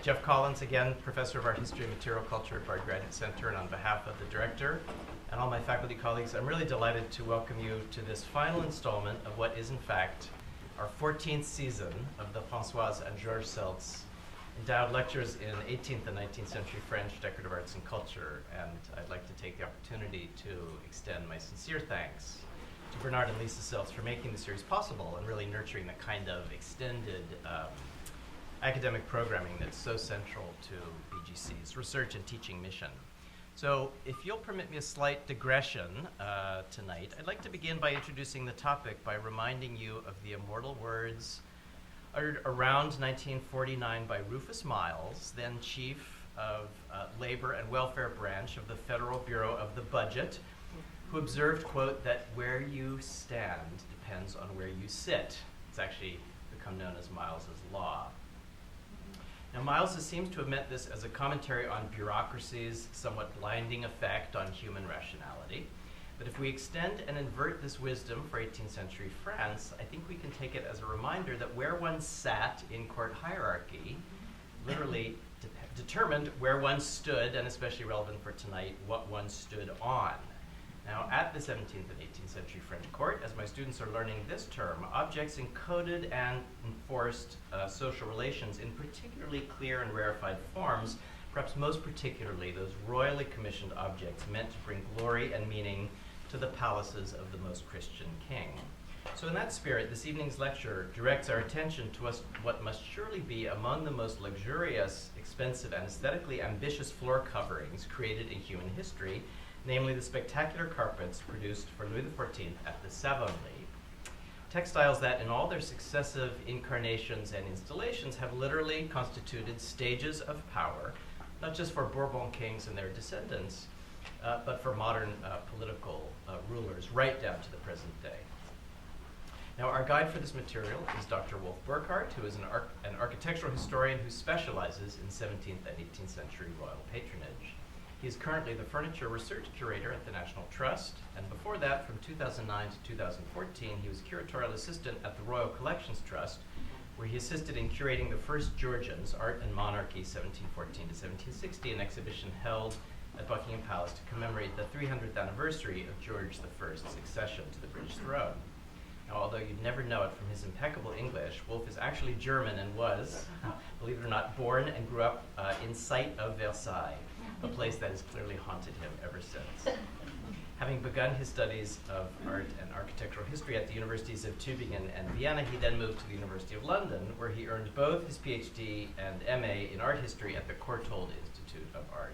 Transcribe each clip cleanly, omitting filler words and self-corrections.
Jeff Collins again, Professor of Art History and Material Culture at Bard Graduate Center, and on behalf of the Director and all my faculty colleagues, I'm really delighted to welcome you to this final installment of what is in fact our 14th season of the Françoise and Georges Selz endowed lectures in 18th and 19th century French decorative arts and culture. And I'd like to take the opportunity to extend my sincere thanks to Bernard and Lisa Selz for making the series possible and really nurturing the kind of extended academic programming that's so central to BGC's research and teaching mission. So if you'll permit me a slight digression tonight, I'd like to begin by introducing the topic by reminding you of the immortal words uttered around 1949 by Rufus Miles, then chief of Labor and Welfare Branch of the Federal Bureau of the Budget, who observed, quote, that where you stand depends on where you sit. It's actually become known as Miles's Law. Now, Miles seems to have meant this as a commentary on bureaucracy's somewhat blinding effect on human rationality. But if we extend and invert this wisdom for 18th century France, I think we can take it as a reminder that where one sat in court hierarchy literally determined where one stood, and especially relevant for tonight, what one stood on. Now, at the 17th and 18th century French court, as my students are learning this term, objects encoded and enforced social relations in particularly clear and rarefied forms, perhaps most particularly those royally commissioned objects meant to bring glory and meaning to the palaces of the most Christian king. So in that spirit, this evening's lecture directs our attention to what must surely be among the most luxurious, expensive, and aesthetically ambitious floor coverings created in human history, namely the spectacular carpets produced for Louis XIV at the Savonnerie. Textiles that in all their successive incarnations and installations have literally constituted stages of power, not just for Bourbon kings and their descendants, but for modern political rulers right down to the present day. Now, our guide for this material is Dr. Wolf Burchard, who is an architectural historian who specializes in 17th and 18th century royal patronage. He is currently the furniture research curator at the National Trust, and before that, from 2009 to 2014, he was curatorial assistant at the Royal Collections Trust, where he assisted in curating the first Georgians, Art and Monarchy, 1714 to 1760, an exhibition held at Buckingham Palace to commemorate the 300th anniversary of George I's succession to the British throne. Now, although you'd never know it from his impeccable English, Wolf is actually German and was, believe it or not, born and grew up in sight of Versailles, a place that has clearly haunted him ever since. Having begun his studies of art and architectural history at the universities of Tübingen and Vienna, he then moved to the University of London, where he earned both his PhD and MA in art history at the Courtauld Institute of Art.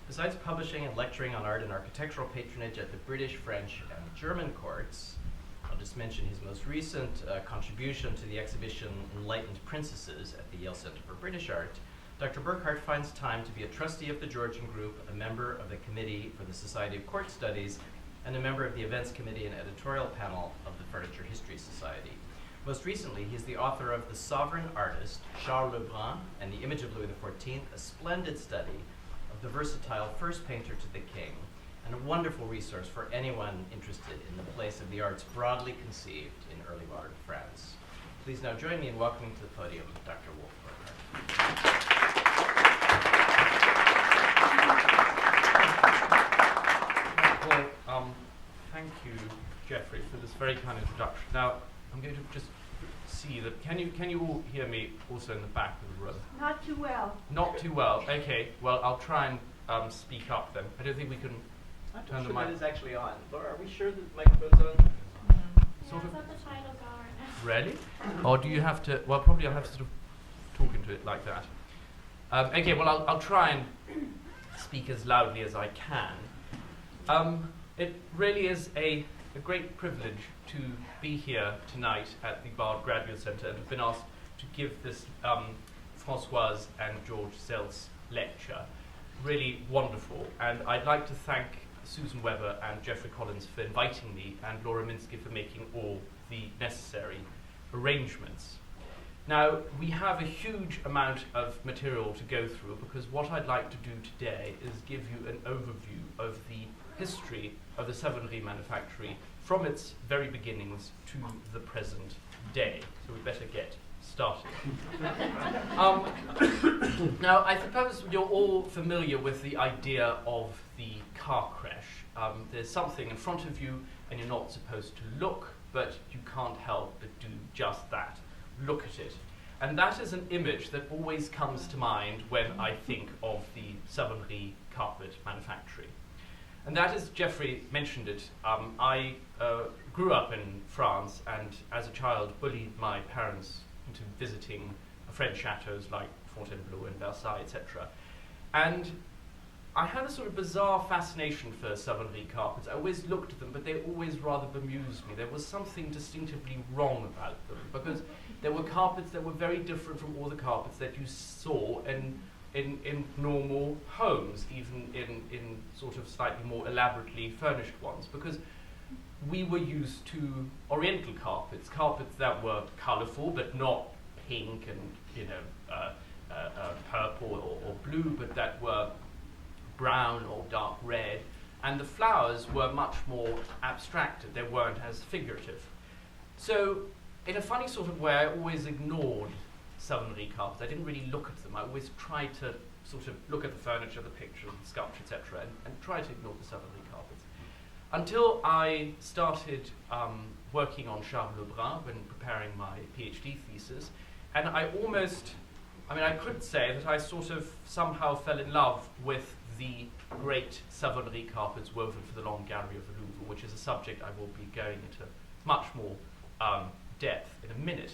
Besides publishing and lecturing on art and architectural patronage at the British, French, and German courts, I'll just mention his most recent contribution to the exhibition Enlightened Princesses at the Yale Center for British Art. Dr. Burchard finds time to be a trustee of the Georgian Group, a member of the Committee for the Society of Court Studies, and a member of the Events Committee and Editorial Panel of the Furniture History Society. Most recently, he is the author of The Sovereign Artist, Charles Le Brun, and the Image of Louis XIV, a splendid study of the versatile first painter to the king, and a wonderful resource for anyone interested in the place of the arts broadly conceived in early modern France. Please now join me in welcoming to the podium Dr. Wolf Burchard. Well, thank you, Jeffrey, for this very kind introduction. Now, I'm going to just see that. Can you all hear me also in the back of the room? Not too well. Not too well. Okay. Well, I'll try and speak up then. I don't think we can turn the mic. That is actually on. Laura, are we sure the microphone's on? Sort of. That's what the titles are. Ready? Or do you have to? Well, probably I'll have to sort of talk into it like that. Okay. Well, I'll try and speak as loudly as I can. It really is a great privilege to be here tonight at the Bard Graduate Center and have been asked to give this Françoise and Georges Selz lecture. Really wonderful. And I'd like to thank Susan Weber and Jeffrey Collins for inviting me, and Laura Minsky for making all the necessary arrangements. Now, we have a huge amount of material to go through because what I'd like to do today is give you an overview of the history of the Savonnerie manufactory from its very beginnings to the present day. So we better get started. Now, I suppose you're all familiar with the idea of the car crash. There's something in front of you and you're not supposed to look, but you can't help but do just that. Look at it. And that is an image that always comes to mind when I think of the Savonnerie carpet manufactory. And that is, Geoffrey mentioned it, I grew up in France and as a child bullied my parents into visiting French chateaus like Fontainebleau and Versailles, etc. And I had a sort of bizarre fascination for Savonnerie carpets. I always looked at them, but they always rather bemused me. There was something distinctively wrong about them, because there were carpets that were very different from all the carpets that you saw in normal homes, even in sort of slightly more elaborately furnished ones, because we were used to Oriental carpets, carpets that were colourful but not pink and purple or blue, but that were brown or dark red, and the flowers were much more abstracted. They weren't as figurative. So, in a funny sort of way, I always ignored Savonnerie carpets. I didn't really look at them. I always tried to sort of look at the furniture, the pictures, the sculpture, etc., and try to ignore the Savonnerie carpets. Until I started working on Charles Lebrun when preparing my PhD thesis, and I could say that I sort of somehow fell in love with the great Savonnerie carpets woven for the Long Gallery of the Louvre, which is a subject I will be going into much more depth in a minute.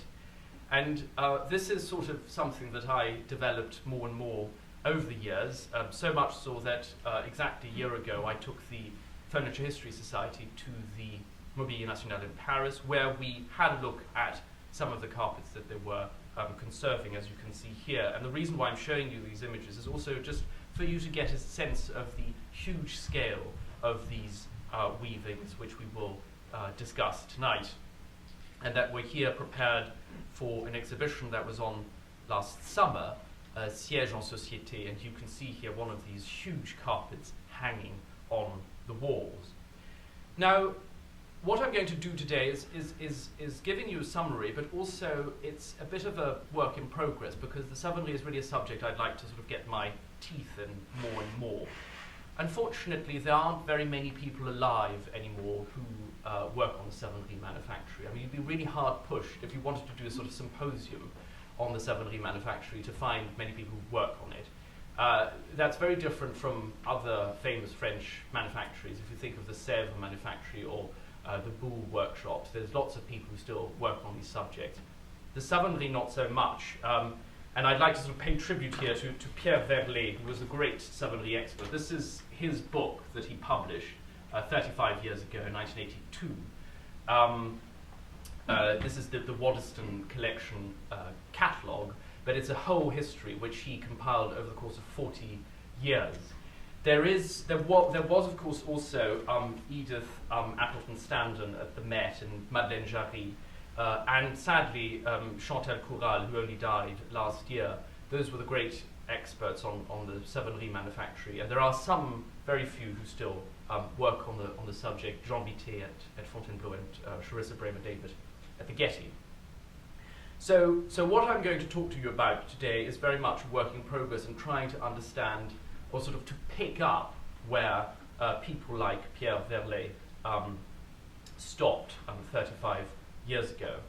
And this is sort of something that I developed more and more over the years, so much so that exactly a year ago I took the Furniture History Society to the Mobilier National in Paris, where we had a look at some of the carpets that they were conserving, as you can see here. And the reason why I'm showing you these images is also just for you to get a sense of the huge scale of these weavings, which we will discuss tonight, and that we're here prepared for an exhibition that was on last summer, Siège en Société, and you can see here one of these huge carpets hanging on the walls. Now, what I'm going to do today is giving you a summary, but also it's a bit of a work in progress, because the Savonnerie is really a subject I'd like to sort of get my teeth in more and more. Unfortunately, there aren't very many people alive anymore who work on the Savonnerie manufactory. I mean, you'd be really hard pushed if you wanted to do a sort of symposium on the Savonnerie manufactory to find many people who work on it. That's very different from other famous French manufactories. If you think of the Sèvres manufactory or the Boule workshops, there's lots of people who still work on these subjects. The Savonnerie, not so much. And I'd like to sort of pay tribute here to Pierre Verlet, who was a great Savonnerie expert. This is his book that he published 35 years ago in 1982. This is the Waddesdon collection catalogue, but it's a whole history which he compiled over the course of 40 years. There was, of course, also Edith Appleton-Standen at the Met and Madeleine Jarry, and sadly Chantal Coural, who only died last year. Those were the great experts on the Savonnerie manufactory, and there are some, very few, who still work on the subject. Jean Bittet at Fontainebleau and Charissa Bremer-David at the Getty. So what I'm going to talk to you about today is very much a work in progress and trying to understand, or sort of to pick up where people like Pierre Verlet stopped 35 years ago.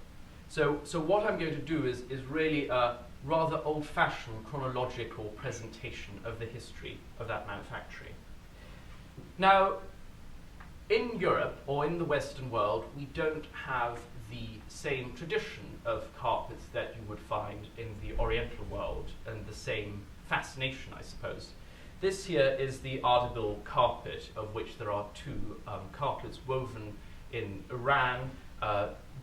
So what I'm going to do is really a rather old-fashioned chronological presentation of the history of that manufactory. Now, in Europe, or in the Western world, we don't have the same tradition of carpets that you would find in the Oriental world, and the same fascination, I suppose. This here is the Ardebille carpet, of which there are two carpets woven in Iran,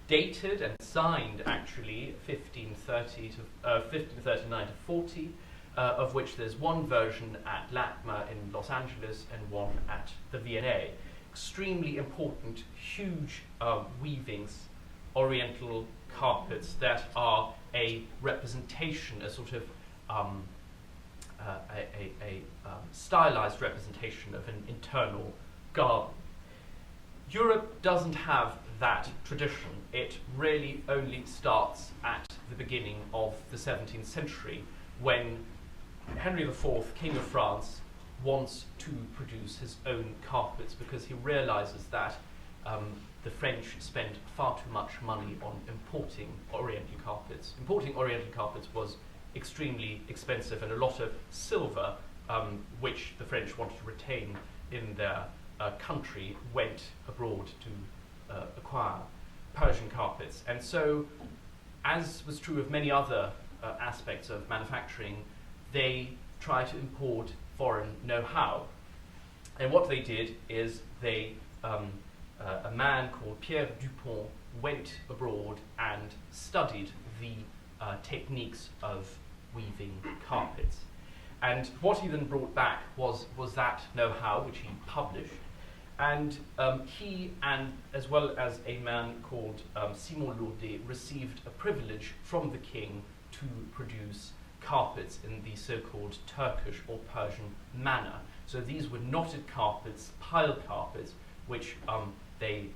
dated and signed actually 1539 to 40, of which there's one version at LACMA in Los Angeles and one at the V&A. Extremely important, huge weavings, Oriental carpets that are a representation, a sort of stylized representation of an internal garden. Europe doesn't have that tradition. It really only starts at the beginning of the 17th century, when Henry IV, King of France, wants to produce his own carpets because he realizes that the French spent far too much money on importing Oriental carpets. Importing Oriental carpets was extremely expensive, and a lot of silver, which the French wanted to retain in their country, went abroad to acquire Persian carpets. And so, as was true of many other aspects of manufacturing, they tried to import foreign know-how. And what they did is a man called Pierre Dupont went abroad and studied the techniques of weaving carpets. And what he then brought back was that know-how, which he published. And he, and as well as a man called Simon Lourdet, received a privilege from the king to produce carpets in the so-called Turkish or Persian manner. So these were knotted carpets, pile carpets, which they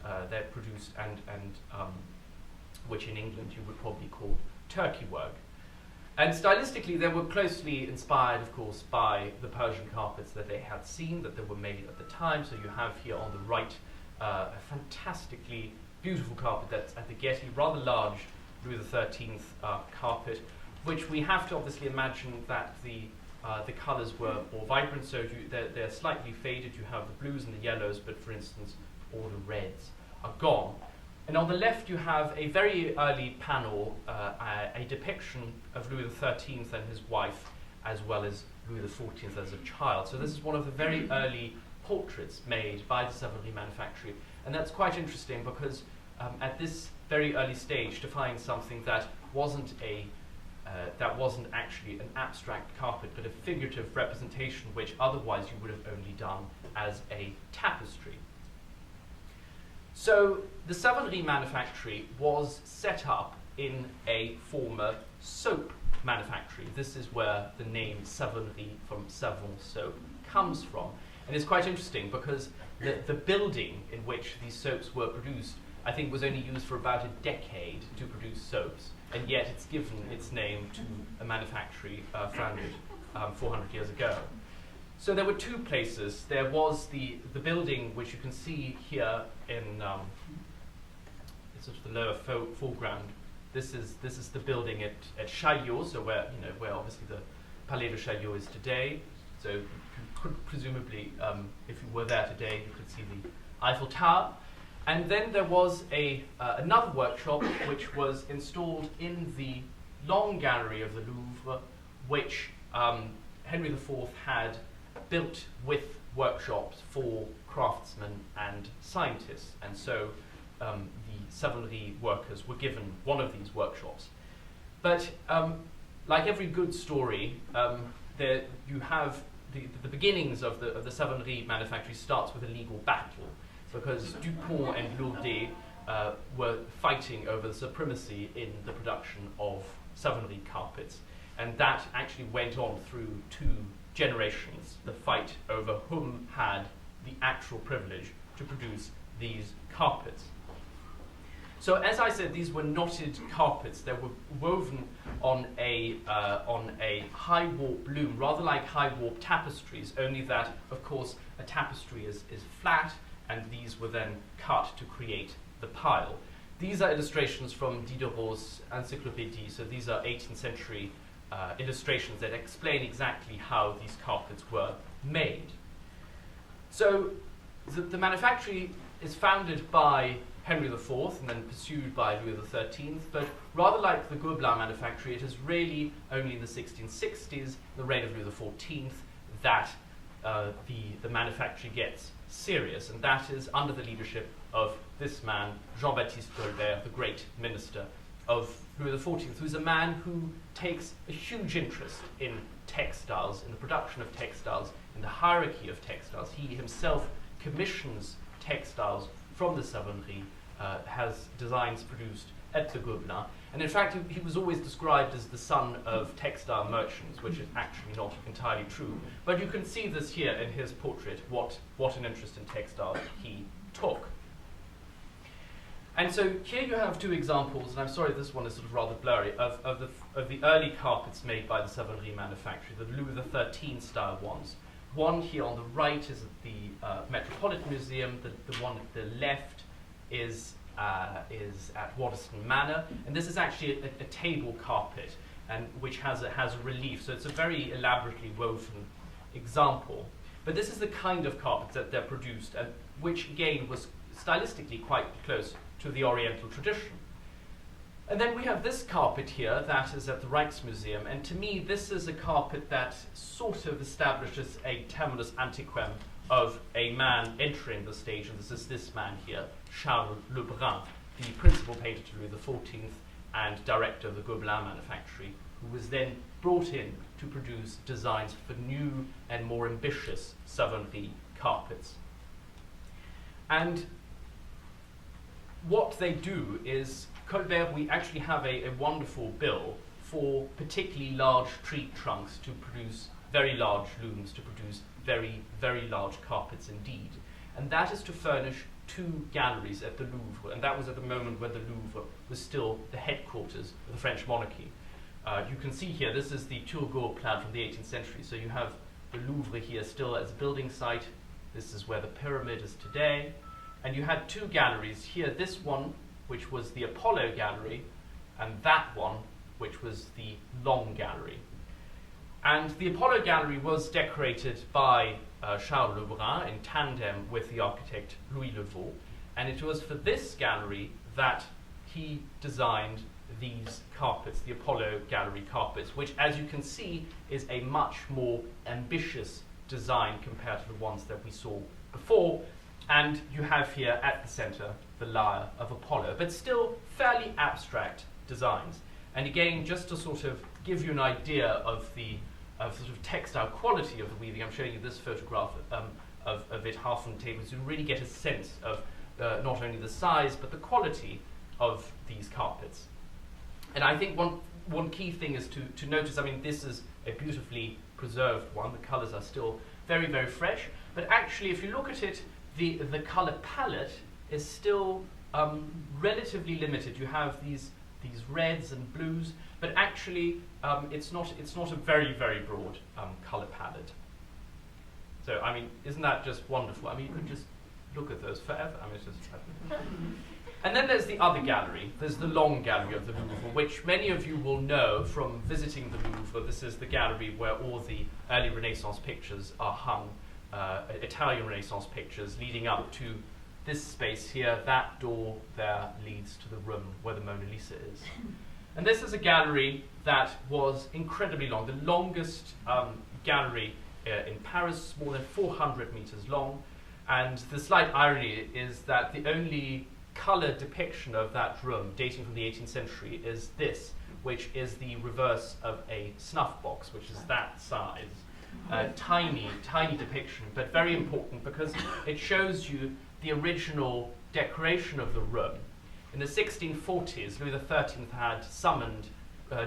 produced and which in England you would probably call Turkey work. And stylistically, they were closely inspired, of course, by the Persian carpets that they had seen, that they were made at the time. So you have here on the right a fantastically beautiful carpet that's at the Getty, rather large Louis XIII carpet, which we have to obviously imagine that the colours were more vibrant. So they're slightly faded. You have the blues and the yellows, but for instance, all the reds are gone. And on the left, you have a very early panel, a depiction of Louis XIII and his wife, as well as Louis XIV as a child. So this is one of the very early portraits made by the Savonnerie manufactory. And that's quite interesting because at this very early stage, to find something that wasn't actually an abstract carpet, but a figurative representation, which otherwise you would have only done as a tapestry. So the Savonnerie manufactory was set up in a former soap manufactory. This is where the name Savonnerie, from savon, soap, comes from. And it's quite interesting because the building in which these soaps were produced, I think, was only used for about a decade to produce soaps, and yet it's given its name to a manufactory founded 400 years ago. So there were two places. There was the building, which you can see here in sort of the lower foreground. This is the building at Chaillot, so where obviously the Palais de Chaillot is today. So you could presumably, if you were there today, you could see the Eiffel Tower. And then there was another workshop which was installed in the long gallery of the Louvre, which Henry IV had built with workshops for craftsmen and scientists. And so the Savonnerie workers were given one of these workshops. But like every good story, there you have the beginnings of the Savonnerie manufactory starts with a legal battle, because Dupont and Lourdet were fighting over the supremacy in the production of Savonnerie carpets. And that actually went on through two generations, the fight over whom had the actual privilege to produce these carpets. So as I said, these were knotted carpets. They were woven on a high warp loom, rather like high warp tapestries, only that, of course, a tapestry is flat, and these were then cut to create the pile. These are illustrations from Diderot's Encyclopédie, so these are 18th century illustrations that explain exactly how these carpets were made. So the manufactory is founded by Henry IV and then pursued by Louis XIII, but rather like the Gobelin manufactory, it is really only in the 1660s, the reign of Louis XIV, that the manufactory gets serious, and that is under the leadership of this man, Jean-Baptiste Colbert, the great minister of Louis XIV, who's a man who takes a huge interest in textiles, in the production of textiles, in the hierarchy of textiles. He himself commissions textiles from the Savonnerie, has designs produced at the Gobelin, and in fact he was always described as the son of textile merchants, which is actually not entirely true. But you can see this here in his portrait, what an interest in textiles he took. And so here you have two examples, and I'm sorry this one is sort of rather blurry, of the early carpets made by the Savonnerie manufactory, the Louis XIII style ones. One here on the right is at the Metropolitan Museum. The one at the left is at Waddesdon Manor, and this is actually a table carpet, and which has a relief. So it's a very elaborately woven example. But this is the kind of carpet that they're produced, and which again was stylistically quite close to the Oriental tradition. And then we have this carpet here that is at the Rijksmuseum, and to me this is a carpet that sort of establishes a terminus antiquem of a man entering the stage, and this is this man here, Charles Lebrun, the principal painter to Louis XIV and director of the Gobelin manufactory, who was then brought in to produce designs for new and more ambitious Savonnerie carpets. And what they do is, Colbert, we actually have a wonderful bill for particularly large tree trunks to produce very large looms, to produce very, very large carpets indeed. And that is to furnish two galleries at the Louvre, and that was at the moment when the Louvre was still the headquarters of the French monarchy. You can see here, this is the Turgot plan from the 18th century. So you have the Louvre here still as a building site. This is where the pyramid is today. And you had two galleries here, this one, which was the Apollo Gallery, and that one, which was the Long Gallery. And the Apollo Gallery was decorated by Charles Lebrun in tandem with the architect Louis Levaux, and it was for this gallery that he designed these carpets, the Apollo Gallery carpets, which, as you can see, is a much more ambitious design compared to the ones that we saw before. And you have here at the center the lyre of Apollo, but still fairly abstract designs. And again, just to sort of give you an idea of the sort of textile quality of the weaving, I'm showing you this photograph of it half on the table, so you really get a sense of not only the size, but the quality of these carpets. And I think one key thing is to notice, I mean, this is a beautifully preserved one. The colors are still very, very fresh. But actually, if you look at it, the color palette is still relatively limited. You have these reds and blues, but actually it's not a very, very broad color palette. So I mean, isn't that just wonderful? I mean, you could just look at those forever. I mean, it's just. And then there's the other gallery. There's the Long Gallery of the Louvre, which many of you will know from visiting the Louvre. This is the gallery where all the early Renaissance pictures are hung, Italian Renaissance pictures, leading up to this space here. That door there leads to the room where the Mona Lisa is. And this is a gallery that was incredibly long, the longest gallery in Paris, more than 400 meters long. And the slight irony is that the only color depiction of that room dating from the 18th century is this, which is the reverse of a snuff box, which is that size. Tiny, tiny depiction, but very important because it shows you the original decoration of the room. In the 1640s, Louis XIII had summoned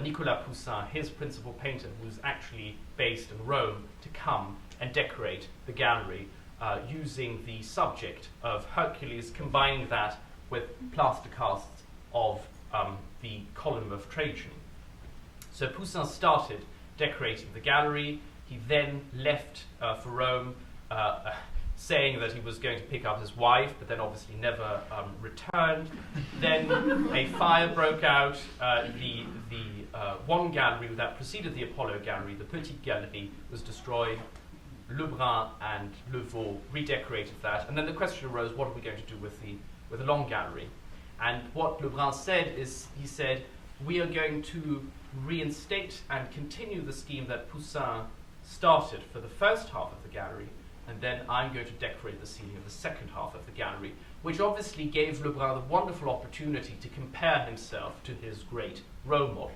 Nicolas Poussin, his principal painter, who was actually based in Rome, to come and decorate the gallery using the subject of Hercules, combining that with plaster casts of the column of Trajan. So Poussin started decorating the gallery. He then left for Rome, saying that he was going to pick up his wife, but then obviously never returned. Then a fire broke out. The one gallery that preceded the Apollo Gallery, the Petite Galerie, was destroyed. Lebrun and Levaux redecorated that, and then the question arose: what are we going to do with the Long Gallery? And what Lebrun said is, he said, we are going to reinstate and continue the scheme that Poussin started for the first half of the gallery, and then I'm going to decorate the ceiling of the second half of the gallery, which obviously gave Lebrun the wonderful opportunity to compare himself to his great role model.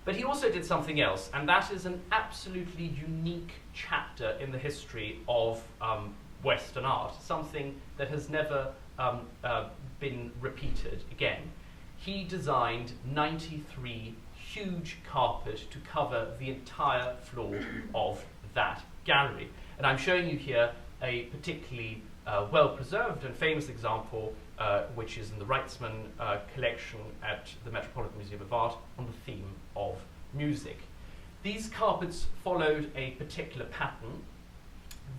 But he also did something else, and that is an absolutely unique chapter in the history of Western art, something that has never been repeated again. He designed 93 huge carpet to cover the entire floor of that gallery. And I'm showing you here a particularly well-preserved and famous example which is in the Reitzman collection at the Metropolitan Museum of Art, on the theme of music. These carpets followed a particular pattern,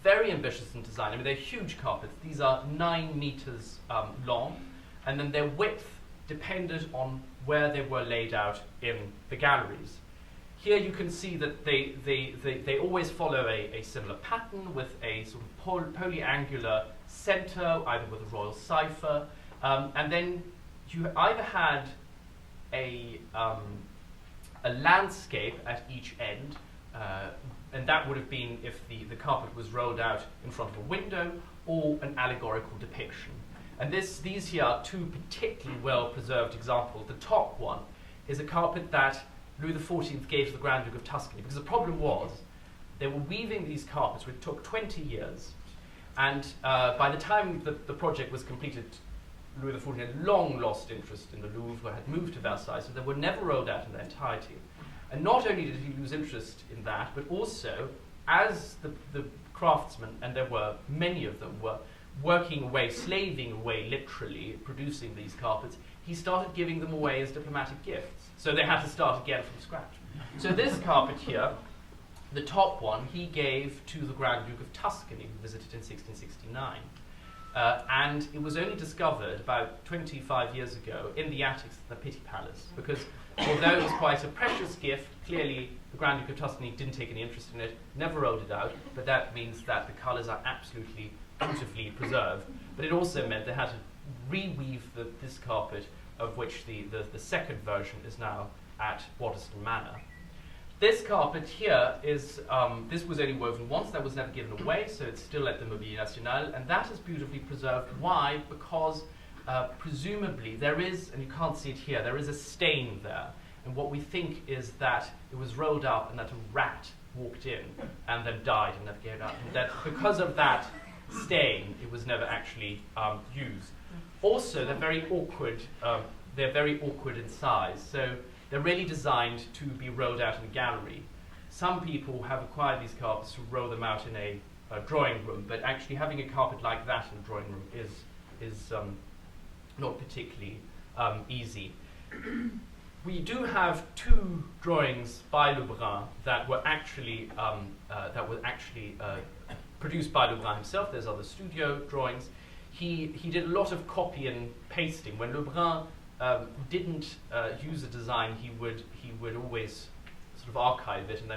very ambitious in design. I mean, they're huge carpets. These are 9 meters long, and then their width depended on where they were laid out in the galleries. Here you can see that they always follow a similar pattern with a sort of polyangular center, either with a royal cipher, and then you either had a landscape at each end, and that would have been if the carpet was rolled out in front of a window, or an allegorical depiction. And these here are 2 particularly well-preserved examples. The top one is a carpet that Louis XIV gave to the Grand Duke of Tuscany, because the problem was they were weaving these carpets, which took 20 years, and by the time the project was completed, Louis XIV had long lost interest in the Louvre, had moved to Versailles, so they were never rolled out in their entirety. And not only did he lose interest in that, but also, as the craftsmen, and there were many of them, were working away, slaving away literally, producing these carpets, he started giving them away as diplomatic gifts. So they had to start again from scratch. So this carpet here, the top one, he gave to the Grand Duke of Tuscany, who visited in 1669. And it was only discovered about 25 years ago in the attics of the Pitti Palace, because although it was quite a precious gift, clearly the Grand Duke of Tuscany didn't take any interest in it, never rolled it out, but that means that the colours are absolutely beautifully preserved. But it also meant they had to reweave this carpet, of which the second version is now at Waterston Manor. This carpet here is, this was only woven once, that was never given away, so it's still at the Mobilier National, and that is beautifully preserved. Why? Because presumably there is, and you can't see it here, there is a stain there. And what we think is that it was rolled up and that a rat walked in and then died and never gave it out. And that because of that stain, it was never actually used. Also, they're very awkward. They're very awkward in size. So they're really designed to be rolled out in a gallery. Some people have acquired these carpets to roll them out in a drawing room, but actually having a carpet like that in a drawing room is not particularly easy. We do have 2 drawings by Lebrun that were actually produced by Lebrun himself. There's other studio drawings. He did a lot of copy and pasting. When Lebrun didn't use a design, he would always sort of archive it and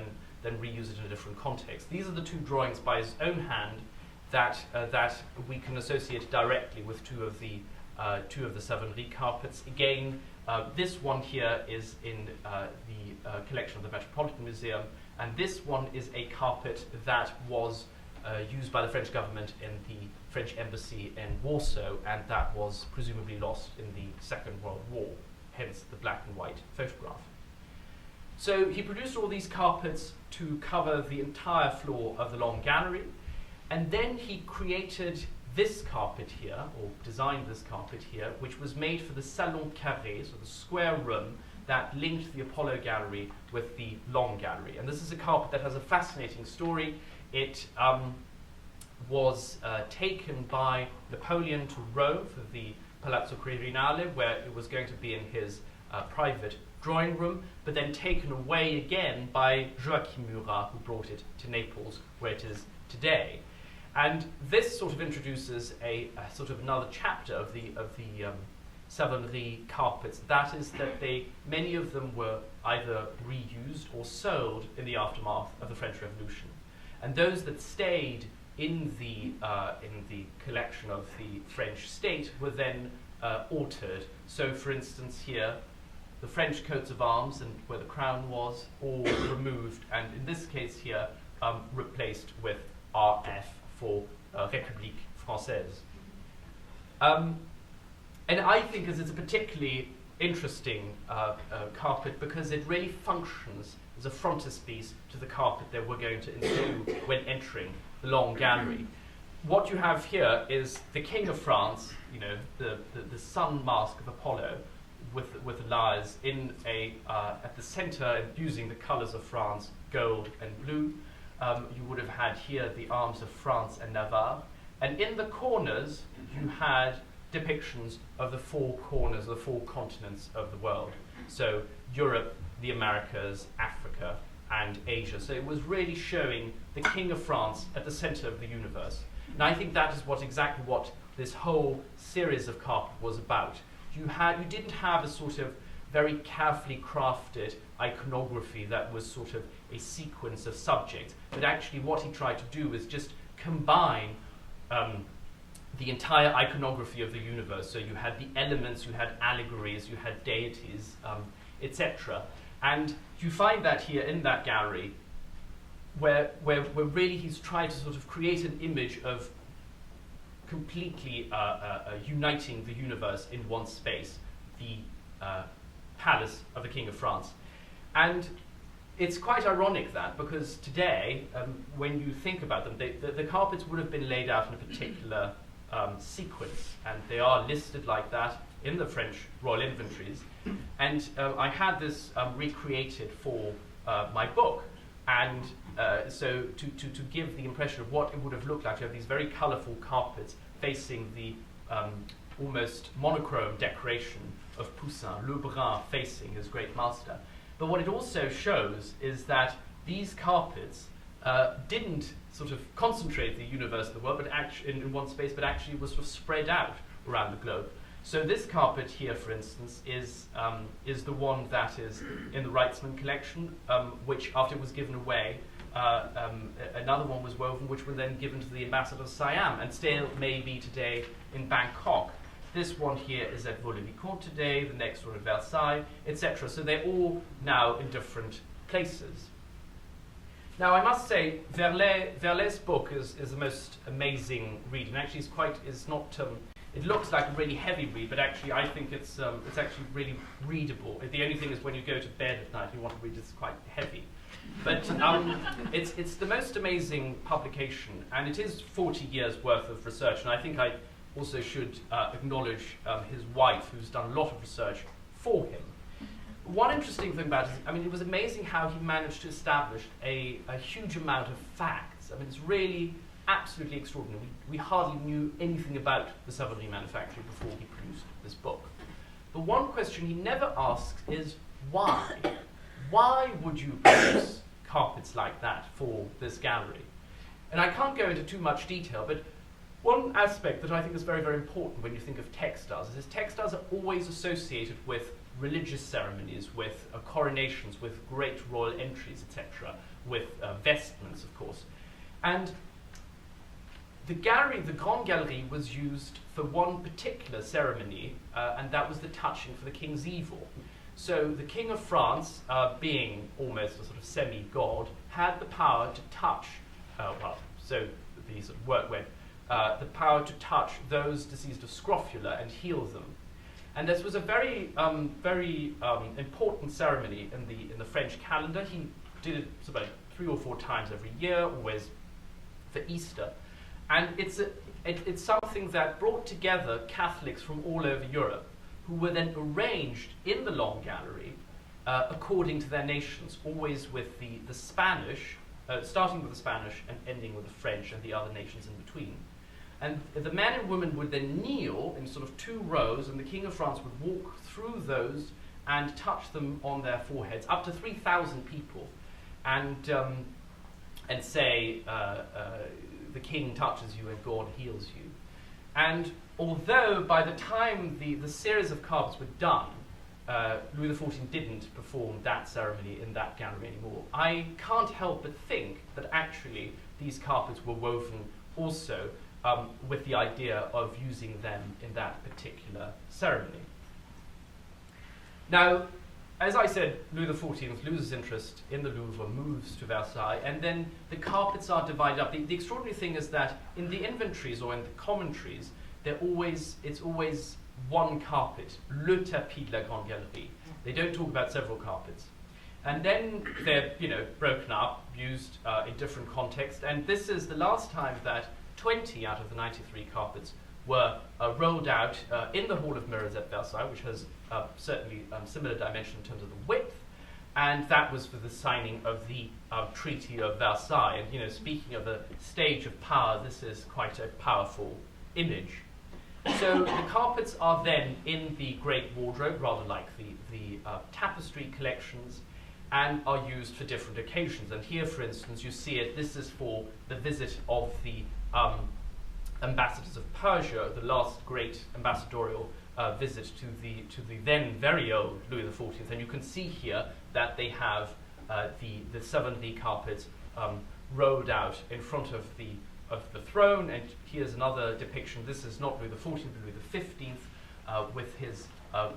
then reuse it in a different context. These are the 2 drawings by his own hand that we can associate directly with two of the Savonnerie carpets. Again, this one here is in the collection of the Metropolitan Museum, and this one is a carpet that was used by the French government in the French embassy in Warsaw, and that was presumably lost in the Second World War, hence the black and white photograph. So he produced all these carpets to cover the entire floor of the long gallery, and then he created this carpet here, or designed this carpet here, which was made for the Salon Carré, so the square room that linked the Apollo Gallery with the Long Gallery. And this is a carpet that has a fascinating story. It was taken by Napoleon to Rome for the Palazzo Quirinale, where it was going to be in his private drawing room, but then taken away again by Joachim Murat, who brought it to Naples, where it is today. And this sort of introduces a sort of another chapter of the Savonnerie carpets. That is that many of them were either reused or sold in the aftermath of the French Revolution. And those that stayed in the collection of the French state were then altered. So, for instance, here, the French coats of arms and where the crown was, all removed, and in this case here, replaced with RF for République Française. And I think it's a particularly interesting carpet because it really functions as a frontispiece to the carpet that we're going to ensue when entering the Long Gallery. What you have here is the King of France, you know, the sun mask of Apollo, with lyres in at the center, using the colors of France, gold and blue. You would have had here the arms of France and Navarre, and in the corners you had depictions of the four corners, the four continents of the world. So Europe, the Americas, Africa, and Asia. So it was really showing the King of France at the center of the universe. And I think that is exactly what this whole series of carpet was about. You didn't have a sort of very carefully crafted iconography that was sort of a sequence of subjects, but actually what he tried to do was just combine the entire iconography of the universe. So you had the elements, you had allegories, you had deities, etc. And you find that here in that gallery, where really he's trying to sort of create an image of completely uniting the universe in one space, the palace of the King of France. And it's quite ironic that, because today, when you think about them, the carpets would have been laid out in a particular sequence, and they are listed like that in the French royal inventories. And I had this recreated for my book, and so to give the impression of what it would have looked like, you have these very colourful carpets facing the almost monochrome decoration of Poussin, Le Brun facing his great master. But what it also shows is that these carpets didn't sort of concentrate the universe of the world, but in one space, but actually was sort of spread out around the globe. So this carpet here, for instance, is the one that is in the Reitzman collection, which after it was given away, another one was woven, which was then given to the ambassador of Siam, and still may be today in Bangkok. This one here is at Vaux-le-Vicomte today, the next one at Versailles, etc. So they're all now in different places. Now, I must say, Verlet's book is the most amazing read, and actually it looks like a really heavy read, but actually I think it's actually really readable. The only thing is when you go to bed at night, you want to read it's quite heavy. But it's the most amazing publication, and it is 40 years worth of research, and I think I also should acknowledge his wife, who's done a lot of research for him. One interesting thing about it, it was amazing how he managed to establish a huge amount of facts. It's really absolutely extraordinary. We hardly knew anything about the Savonnerie manufactory before he produced this book. But one question he never asks is why? Why would you produce carpets like that for this gallery? And I can't go into too much detail, but one aspect that I think is very, very important when you think of textiles is textiles are always associated with religious ceremonies, with coronations, with great royal entries, etc., with vestments, of course. And the gallery, the Grande Galerie, was used for one particular ceremony, and that was the touching for the king's evil. So the King of France, being almost a sort of semi-god, had the power to touch, so the sort of word went, the power to touch those diseased of scrofula and heal them. And this was a very, very important ceremony in the French calendar. He did it about 3 or 4 times every year, always for Easter. And it's something that brought together Catholics from all over Europe, who were then arranged in the Long Gallery according to their nations, always with the Spanish, starting with the Spanish and ending with the French and the other nations in between. And the men and women would then kneel in sort of 2 rows, and the King of France would walk through those and touch them on their foreheads, up to 3,000 people, and say, the king touches you and God heals you. And although by the time the series of carpets were done, Louis XIV didn't perform that ceremony in that gallery anymore, I can't help but think that actually these carpets were woven also with the idea of using them in that particular ceremony. Now, as I said, Louis XIV loses interest in the Louvre, moves to Versailles, and then the carpets are divided up. The extraordinary thing is that in the inventories or in the commentaries, it's always one carpet, le tapis de la Grande Galerie. They don't talk about several carpets. And then they're broken up, used in different contexts, and this is the last time that 20 out of the 93 carpets were rolled out in the Hall of Mirrors at Versailles, which has certainly similar dimension in terms of the width, and that was for the signing of the Treaty of Versailles. And speaking of a stage of power, this is quite a powerful image. So the carpets are then in the great wardrobe, rather like the tapestry collections, and are used for different occasions. And here, for instance, you see it. This is for the visit of the ambassadors of Persia, the last great ambassadorial visit to the then very old Louis XIV. And you can see here that they have the Savonnerie carpet rolled out in front of the throne. And here's another depiction. This is not Louis XIV, but Louis XV, with his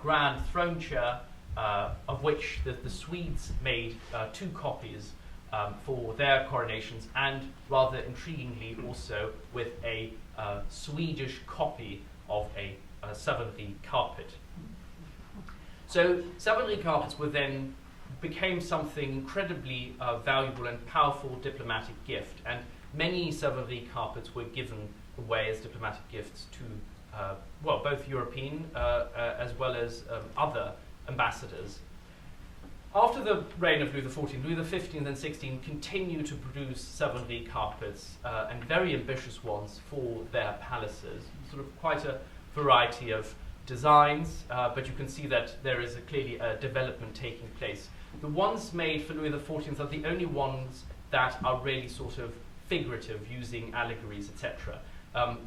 grand throne chair, of which the Swedes made 2 copies for their coronations, and rather intriguingly also with a Swedish copy of a Savonnerie carpet. So Savonnerie carpets became something incredibly valuable and powerful diplomatic gift, and many Savonnerie carpets were given away as diplomatic gifts to both European as well as other ambassadors. After the reign of Louis XIV, Louis XV and XVI continued to produce Savonnerie carpets, and very ambitious ones for their palaces. Sort of quite a variety of designs, but you can see that there is clearly a development taking place. The ones made for Louis XIV are the only ones that are really sort of figurative, using allegories, etc.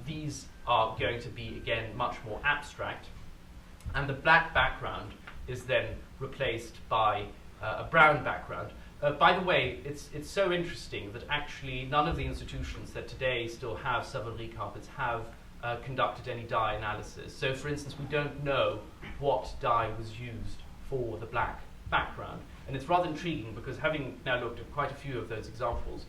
These are going to be, again, much more abstract, and the black background is then replaced by a brown background. By the way, it's so interesting that actually none of the institutions that today still have Savonnerie carpets have conducted any dye analysis. So, for instance, we don't know what dye was used for the black background. And it's rather intriguing because, having now looked at quite a few of those examples,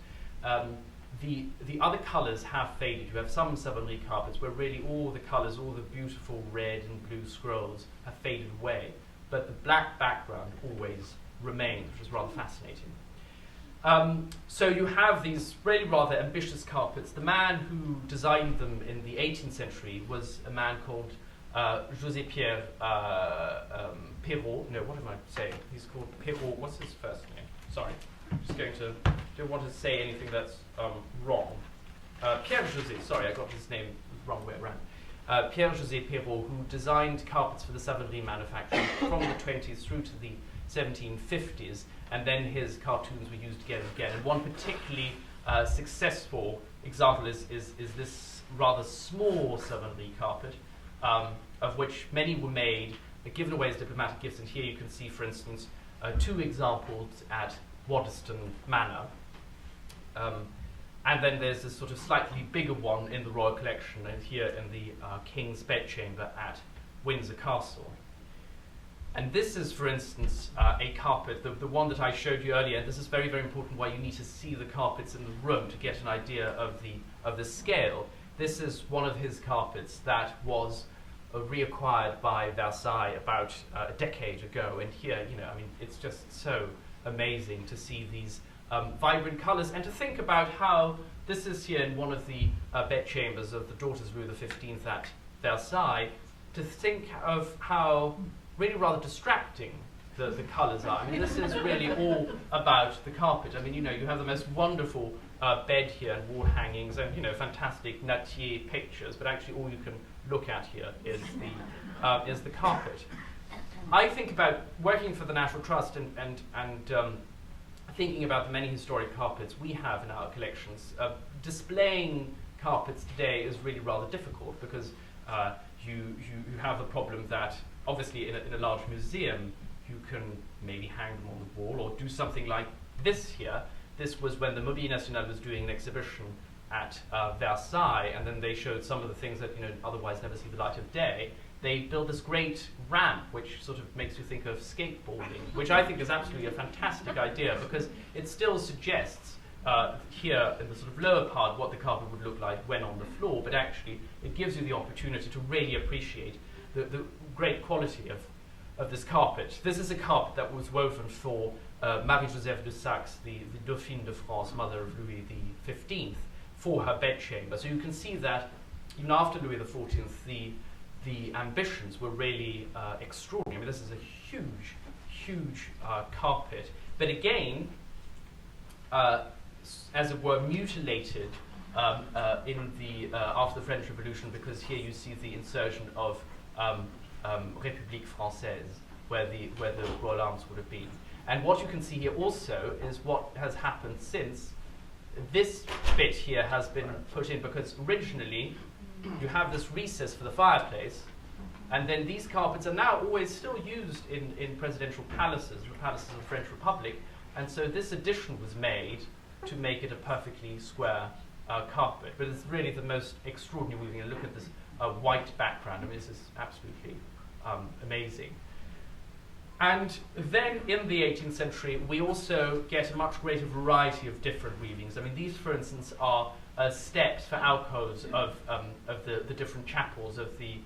the other colours have faded. You have some Savonnerie carpets where really all the colours, all the beautiful red and blue scrolls have faded away, but the black background always remains, which is rather fascinating. So you have these really rather ambitious carpets. The man who designed them in the 18th century was a man called José Pierre Perrault. No, what am I saying? He's called Perrault. What's his first name? Sorry. I'm just going to, don't want to say anything that's wrong. Pierre José, sorry, I got his name the wrong way around. Pierre José Perrault, who designed carpets for the Savonnerie manufacture from the 20s through to the 1750s, and then his cartoons were used again and again. And one particularly successful example is this rather small Savonnerie carpet, of which many were made, given away as diplomatic gifts. And here you can see, for instance, 2 examples at Waddesdon Manor. And then there's this sort of slightly bigger one in the Royal Collection, and here in the King's Bedchamber at Windsor Castle. And this is, for instance, a carpet, the one that I showed you earlier. And this is very, very important, why you need to see the carpets in the room to get an idea of the scale. This is one of his carpets that was reacquired by Versailles about a decade ago. And here, I mean, it's just so amazing to see these vibrant colours, and to think about how this is here in one of the bedchambers of the daughters of Louis XV at Versailles, to think of how really rather distracting the colours are. I mean, this is really all about the carpet. I mean, you have the most wonderful bed here and wall hangings and, fantastic Nattier pictures, but actually all you can look at here is the carpet. I think about working for the National Trust and thinking about the many historic carpets we have in our collections. Displaying carpets today is really rather difficult because you have the problem that obviously in a large museum you can maybe hang them on the wall or do something like this here. This was when the Mobilier National was doing an exhibition at Versailles, and then they showed some of the things that otherwise never see the light of day. They built this great ramp, which sort of makes you think of skateboarding, which I think is absolutely a fantastic idea because it still suggests here in the sort of lower part what the carpet would look like when on the floor, but actually it gives you the opportunity to really appreciate the great quality of this carpet. This is a carpet that was woven for Marie-Joseph de Saxe, the Dauphine de France, mother of Louis XV, for her bedchamber. So you can see that even after Louis XIV, the ambitions were really extraordinary. I mean, this is a huge carpet. But again, as it were, mutilated in the after the French Revolution, because here you see the insertion of République Française, where the Royal Arms would have been. And what you can see here also is what has happened since. This bit here has been put in because originally you have this recess for the fireplace, and then these carpets are now always still used in presidential palaces, the palaces of the French Republic, and so this addition was made to make it a perfectly square carpet. But it's really the most extraordinary weaving. And look at this white background. I mean, this is absolutely amazing. And then in the 18th century, we also get a much greater variety of different weavings. I mean, these, for instance, are steps for alcoves of the different chapels of the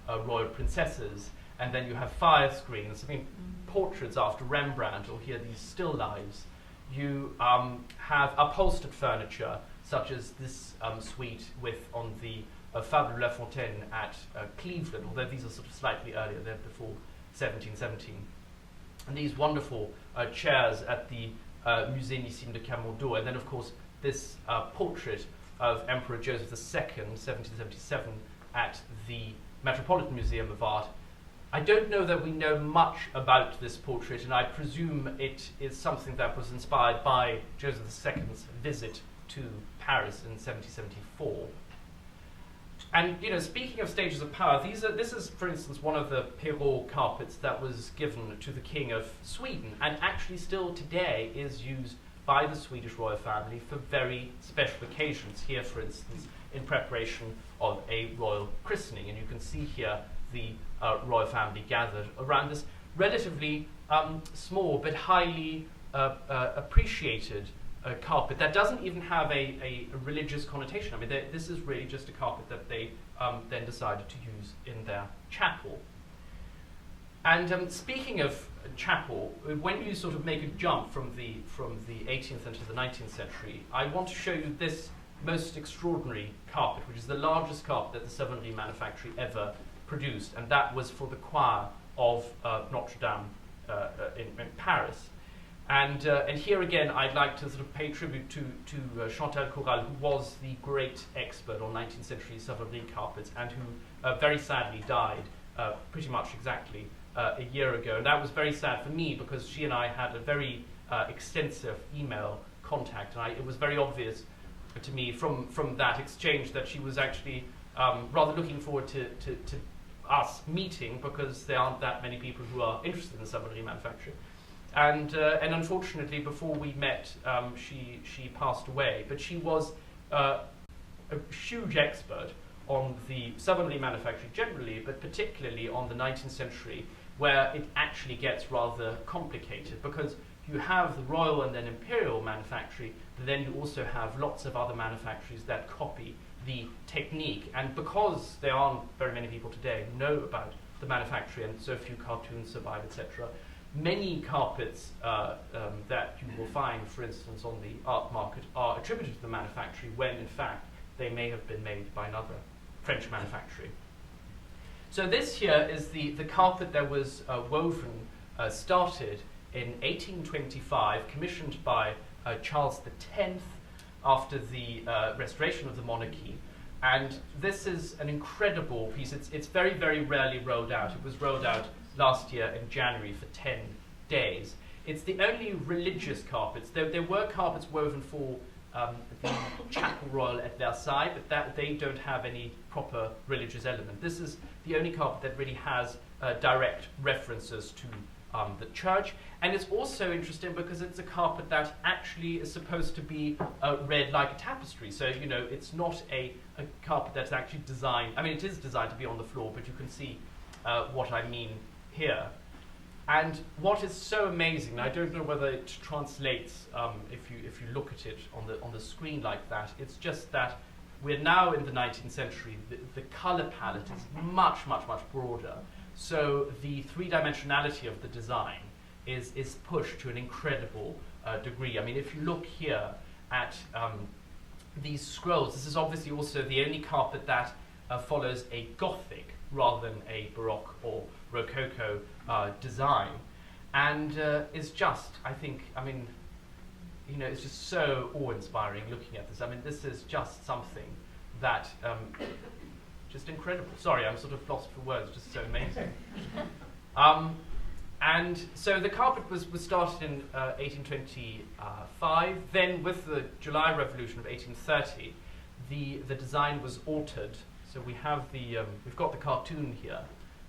royal princesses. And then you have fire screens. I mean, portraits after Rembrandt, or here these still lives. You have upholstered furniture, such as this suite on the Fable de la Fontaine at Cleveland, although these are sort of slightly earlier, they're before 1717. And these wonderful chairs at the Musée Nissim de Camordeau, and then of course this portrait of Emperor Joseph II, 1777, at the Metropolitan Museum of Art. I don't know that we know much about this portrait, and I presume it is something that was inspired by Joseph II's visit to Paris in 1774. And speaking of stages of power, this is, for instance, one of the Perrault carpets that was given to the King of Sweden, and actually still today is used by the Swedish royal family for very special occasions. Here, for instance, in preparation of a royal christening, and you can see here the royal family gathered around this relatively small but highly appreciated carpet that doesn't even have a religious connotation. I mean, this is really just a carpet that they then decided to use in their chapel. And speaking of chapel, when you sort of make a jump from the 18th into the 19th century, I want to show you this most extraordinary carpet, which is the largest carpet that the Savonnerie manufactory ever produced, and that was for the choir of Notre Dame in Paris. And here again, I'd like to sort of pay tribute to Chantal Corral, who was the great expert on 19th century Savonnerie carpets, and who very sadly died pretty much exactly a year ago. And that was very sad for me, because she and I had a very extensive email contact, and it was very obvious to me from that exchange that she was actually rather looking forward to us meeting, because there aren't that many people who are interested in the Savonnerie manufacture. And unfortunately, before we met, she passed away. But she was a huge expert on the Savonnerie manufacture generally, but particularly on the 19th century, where it actually gets rather complicated, because you have the royal and then imperial manufactory, but then you also have lots of other manufactories that copy the technique. And because there aren't very many people today who know about the manufacturing, and so few cartoons survive, etc., many carpets that you will find, for instance, on the art market are attributed to the manufactory, when in fact they may have been made by another French manufactory. So this here is the carpet that was woven, started in 1825, commissioned by Charles X after the restoration of the monarchy. And this is an incredible piece. It's very, very rarely rolled out. It was rolled out last year in January for 10 days. It's the only religious carpets. There were carpets woven for the Chapel Royal at Versailles, but they don't have any proper religious element. This is the only carpet that really has direct references to the church. And it's also interesting because it's a carpet that actually is supposed to be read like a tapestry. So, it's not a carpet that's actually designed, I mean, it is designed to be on the floor, but you can see what I mean here. And what is so amazing, I don't know whether it translates if you look at it on the screen like that, it's just that we're now in the 19th century, the color palette is much, much, much broader. So the three-dimensionality of the design is pushed to an incredible degree. I mean, if you look here at these scrolls, this is obviously also the only carpet that follows a Gothic rather than a Baroque or Rococo design, and is just, I think, I mean, it's just so awe-inspiring looking at this. I mean, this is just something that, just incredible. Sorry, I'm sort of lost for words, just so amazing. And so the carpet was started in 1825. Then with the July Revolution of 1830, the design was altered. So we have we've got the cartoon here,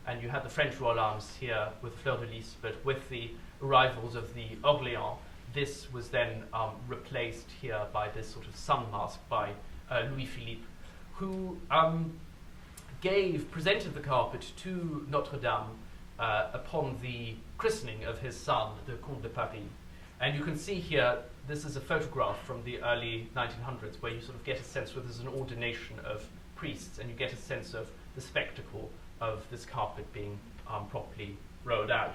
and you had the French royal arms here with fleur de lis, but with the arrivals of the Orléans, this was then replaced here by this sort of sun mask by Louis-Philippe, who presented the carpet to Notre Dame upon the christening of his son, the Comte de Paris. And you can see here, this is a photograph from the early 1900s where you sort of get a sense where there's an ordination of priests, and you get a sense of the spectacle of this carpet being properly rolled out.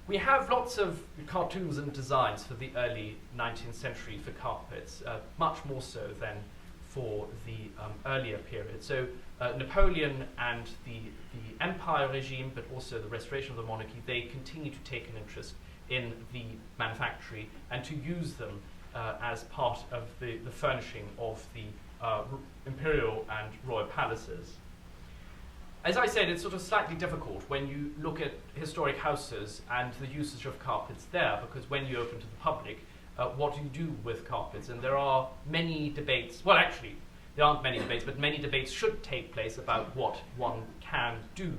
We have lots of cartoons and designs for the early 19th century for carpets, much more so than for the earlier period. So Napoleon and the Empire regime, but also the restoration of the monarchy, they continue to take an interest in the manufactory and to use them as part of the furnishing of the imperial and royal palaces. As I said, it's sort of slightly difficult when you look at historic houses and the usage of carpets there, because when you open to the public, what do you do with carpets? And there are many debates, well actually, there aren't many debates, but many debates should take place about what one can do.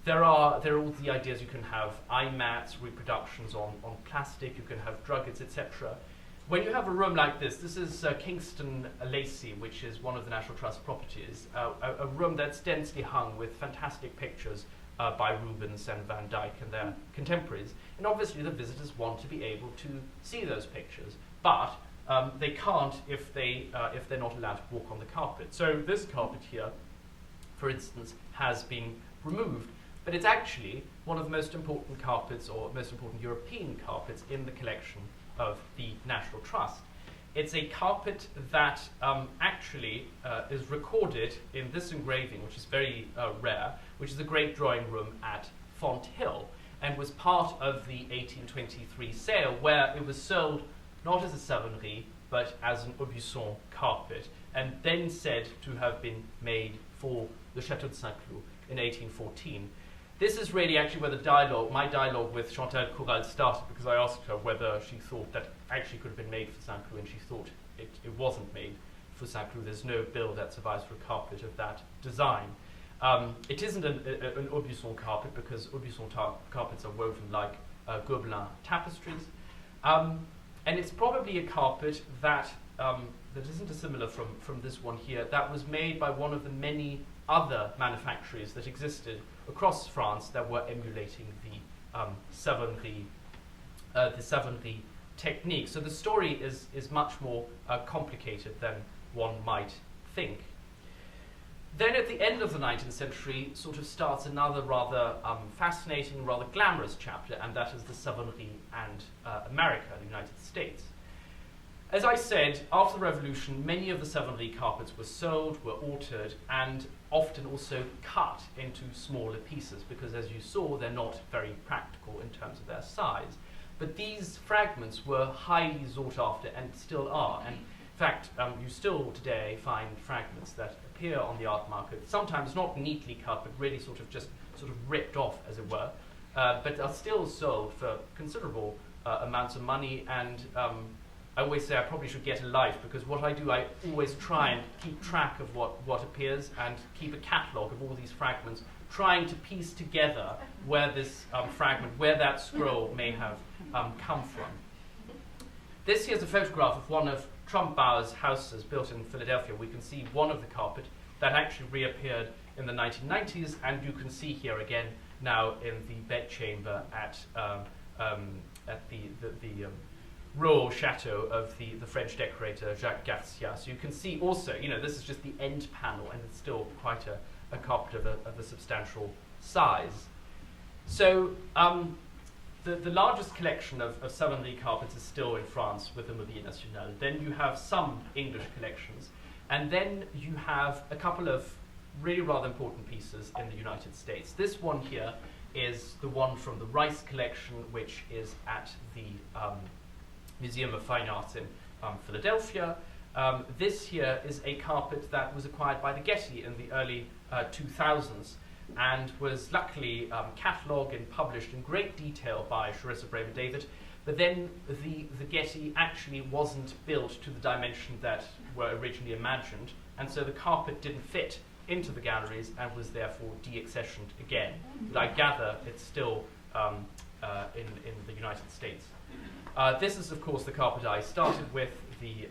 There are all the ideas. You can have eye mats, reproductions on plastic, you can have druggets, etc. When you have a room like this is Kingston Lacy, which is one of the National Trust properties, a room that's densely hung with fantastic pictures by Rubens and Van Dyck and their contemporaries. And obviously the visitors want to be able to see those pictures, but they can't if they're not allowed to walk on the carpet. So this carpet here, for instance, has been removed, but it's actually one of the most important carpets, or most important European carpets, in the collection of the National Trust. It's a carpet that actually is recorded in this engraving, which is very rare, which is the Great Drawing Room at Fonthill, and was part of the 1823 sale, where it was sold not as a Savonnerie, but as an Aubusson carpet, and then said to have been made for the Château de Saint-Cloud in 1814. This is really actually where my dialogue with Chantal Coural started, because I asked her whether she thought that actually could have been made for Saint-Cloud, and she thought it wasn't made for Saint-Cloud. There's no bill that survives for a carpet of that design. It isn't an Aubusson carpet, because Aubusson carpets are woven like Gobelin tapestries. And it's probably a carpet that isn't dissimilar from this one here, that was made by one of the many other manufactories that existed across France that were emulating the Savonnerie technique. So the story is much more complicated than one might think. Then at the end of the 19th century sort of starts another rather fascinating, rather glamorous chapter, and that is the Savonnerie and America, the United States. As I said, after the Revolution, many of the Savonnerie carpets were sold, were altered, and often also cut into smaller pieces, because as you saw, they're not very practical in terms of their size. But these fragments were highly sought after and still are. And in fact, you still today find fragments that appear on the art market, sometimes not neatly cut, but really sort of ripped off, as it were, but are still sold for considerable amounts of money. And I always say I probably should get a life, because what I do, I always try and keep track of what appears and keep a catalogue of all these fragments, trying to piece together where this fragment, where that scroll may have come from. This here is a photograph of one of Trump Bauer's houses built in Philadelphia. We can see one of the carpet that actually reappeared in the 1990s, and you can see here again now in the bedchamber at the Royal Chateau of the French decorator Jacques Garcia. So you can see also, this is just the end panel, and it's still quite a carpet of a substantial size. So the largest collection of Savonnerie carpets is still in France with the Mobilier National. Then you have some English collections, and then you have a couple of really rather important pieces in the United States. This one here is the one from the Rice collection, which is at the Museum of Fine Arts in Philadelphia. This here is a carpet that was acquired by the Getty in the early 2000s and was luckily catalogued and published in great detail by Charissa Bremer-David. But then the Getty actually wasn't built to the dimension that were originally imagined, and so the carpet didn't fit into the galleries and was therefore de-accessioned again. But I gather it's still in the United States. This is, of course, the carpet I started with, the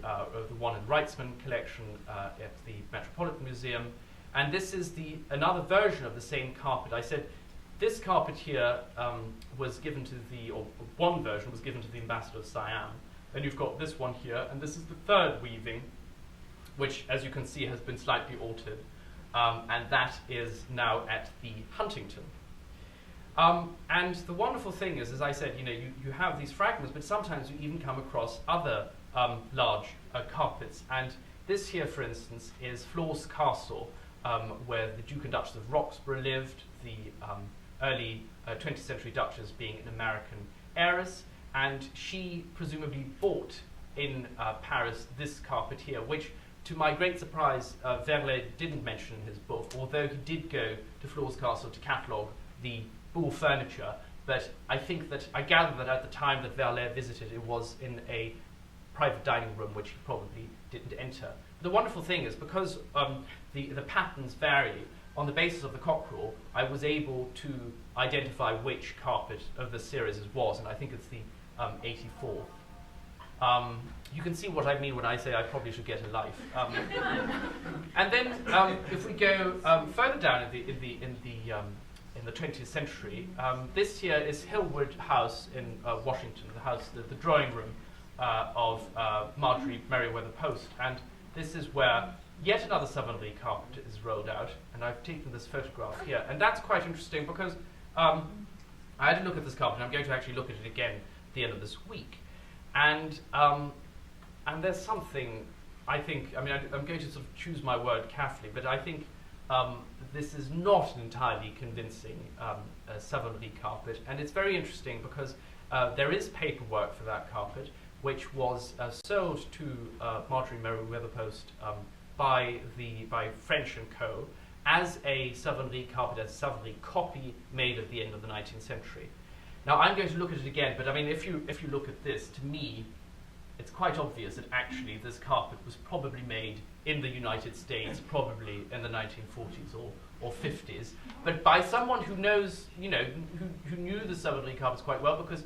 one in Reitzman collection at the Metropolitan Museum. And this is another version of the same carpet. I said this carpet here was given to or one version was given to the ambassador of Siam. Then you've got this one here, and this is the third weaving, which, as you can see, has been slightly altered. And that is now at the Huntington. And the wonderful thing is, as I said, you have these fragments, but sometimes you even come across other large carpets. And this here, for instance, is Flore's Castle, where the Duke and Duchess of Roxburgh lived, the early 20th century Duchess being an American heiress. And she presumably bought in Paris this carpet here, which, to my great surprise, Verlet didn't mention in his book, although he did go to Flore's Castle to catalogue the Boule furniture. But I gather that at the time that Verlet visited, it was in a private dining room, which he probably didn't enter. The wonderful thing is, because the patterns vary, on the basis of the cockerel, I was able to identify which carpet of the series it was, and I think it's the 84. You can see what I mean when I say I probably should get a life. And then, if we go further down in the 20th century, this here is Hillwood House in Washington, the drawing room of Marjorie Merriweather Post, and this is where yet another Savonnerie carpet is rolled out, and I've taken this photograph here, and that's quite interesting because I had a look at this carpet, and I'm going to actually look at it again at the end of this week. And there's something, I'm going to sort of choose my word carefully, but I think this is not an entirely convincing Savonnerie carpet, and it's very interesting because there is paperwork for that carpet, which was sold to Marjorie Merriweather Post by French & Co. as a Savonnerie carpet, as a Savonnerie copy made at the end of the 19th century. Now, I'm going to look at it again, but I mean, if you look at this, to me, it's quite obvious that actually this carpet was probably made in the United States, probably in the 1940s or 50s, but by someone who knows, who knew the Savonnerie carpets quite well, because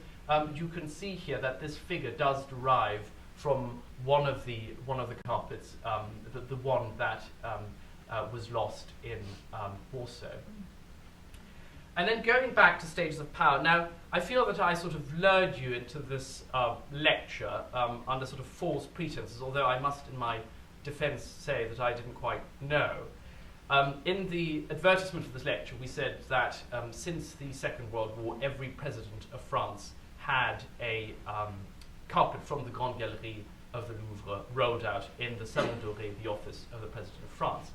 you can see here that this figure does derive from one of the carpets, the one that was lost in Warsaw. And then going back to stages of power. Now, I feel that I sort of lured you into this lecture under sort of false pretenses, although I must, in my defense, say that I didn't quite know. In the advertisement of this lecture, we said that since the Second World War, every president of France had a carpet from the Grande Galerie of the Louvre rolled out in the Salon Doré, the office of the President of France.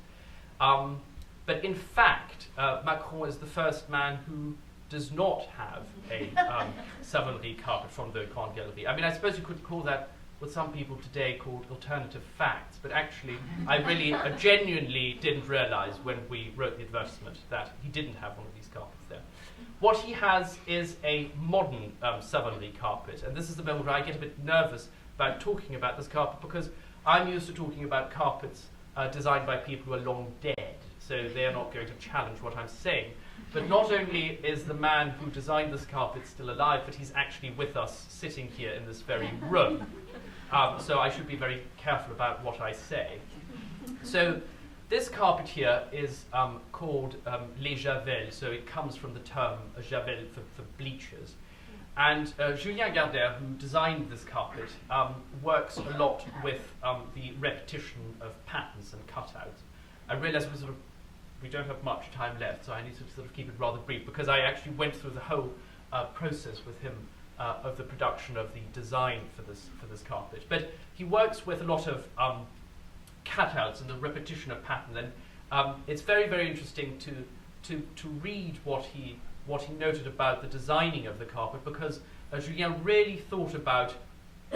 But in fact, Macron is the first man who does not have a Savonnerie carpet from the Grande Galerie. I mean, I suppose you could call that what some people today call alternative facts, but actually, I genuinely didn't realize when we wrote the advertisement that he didn't have one of these carpets there. What he has is a modern Savonnerie carpet, and this is the moment where I get a bit nervous about talking about this carpet, because I'm used to talking about carpets designed by people who are long dead, so they're not going to challenge what I'm saying. But not only is the man who designed this carpet still alive, but he's actually with us sitting here in this very room. So I should be very careful about what I say. So this carpet here is called les javelles, so it comes from the term javel for bleachers. And Julien Gardère, who designed this carpet, works a lot with the repetition of patterns and cutouts. I realize we don't have much time left, so I need to sort of keep it rather brief, because I actually went through the whole process with him of the production of the design for this carpet. But he works with a lot of cutouts and the repetition of pattern, and it's very, very interesting to read what he noted about the designing of the carpet, because Julien really thought about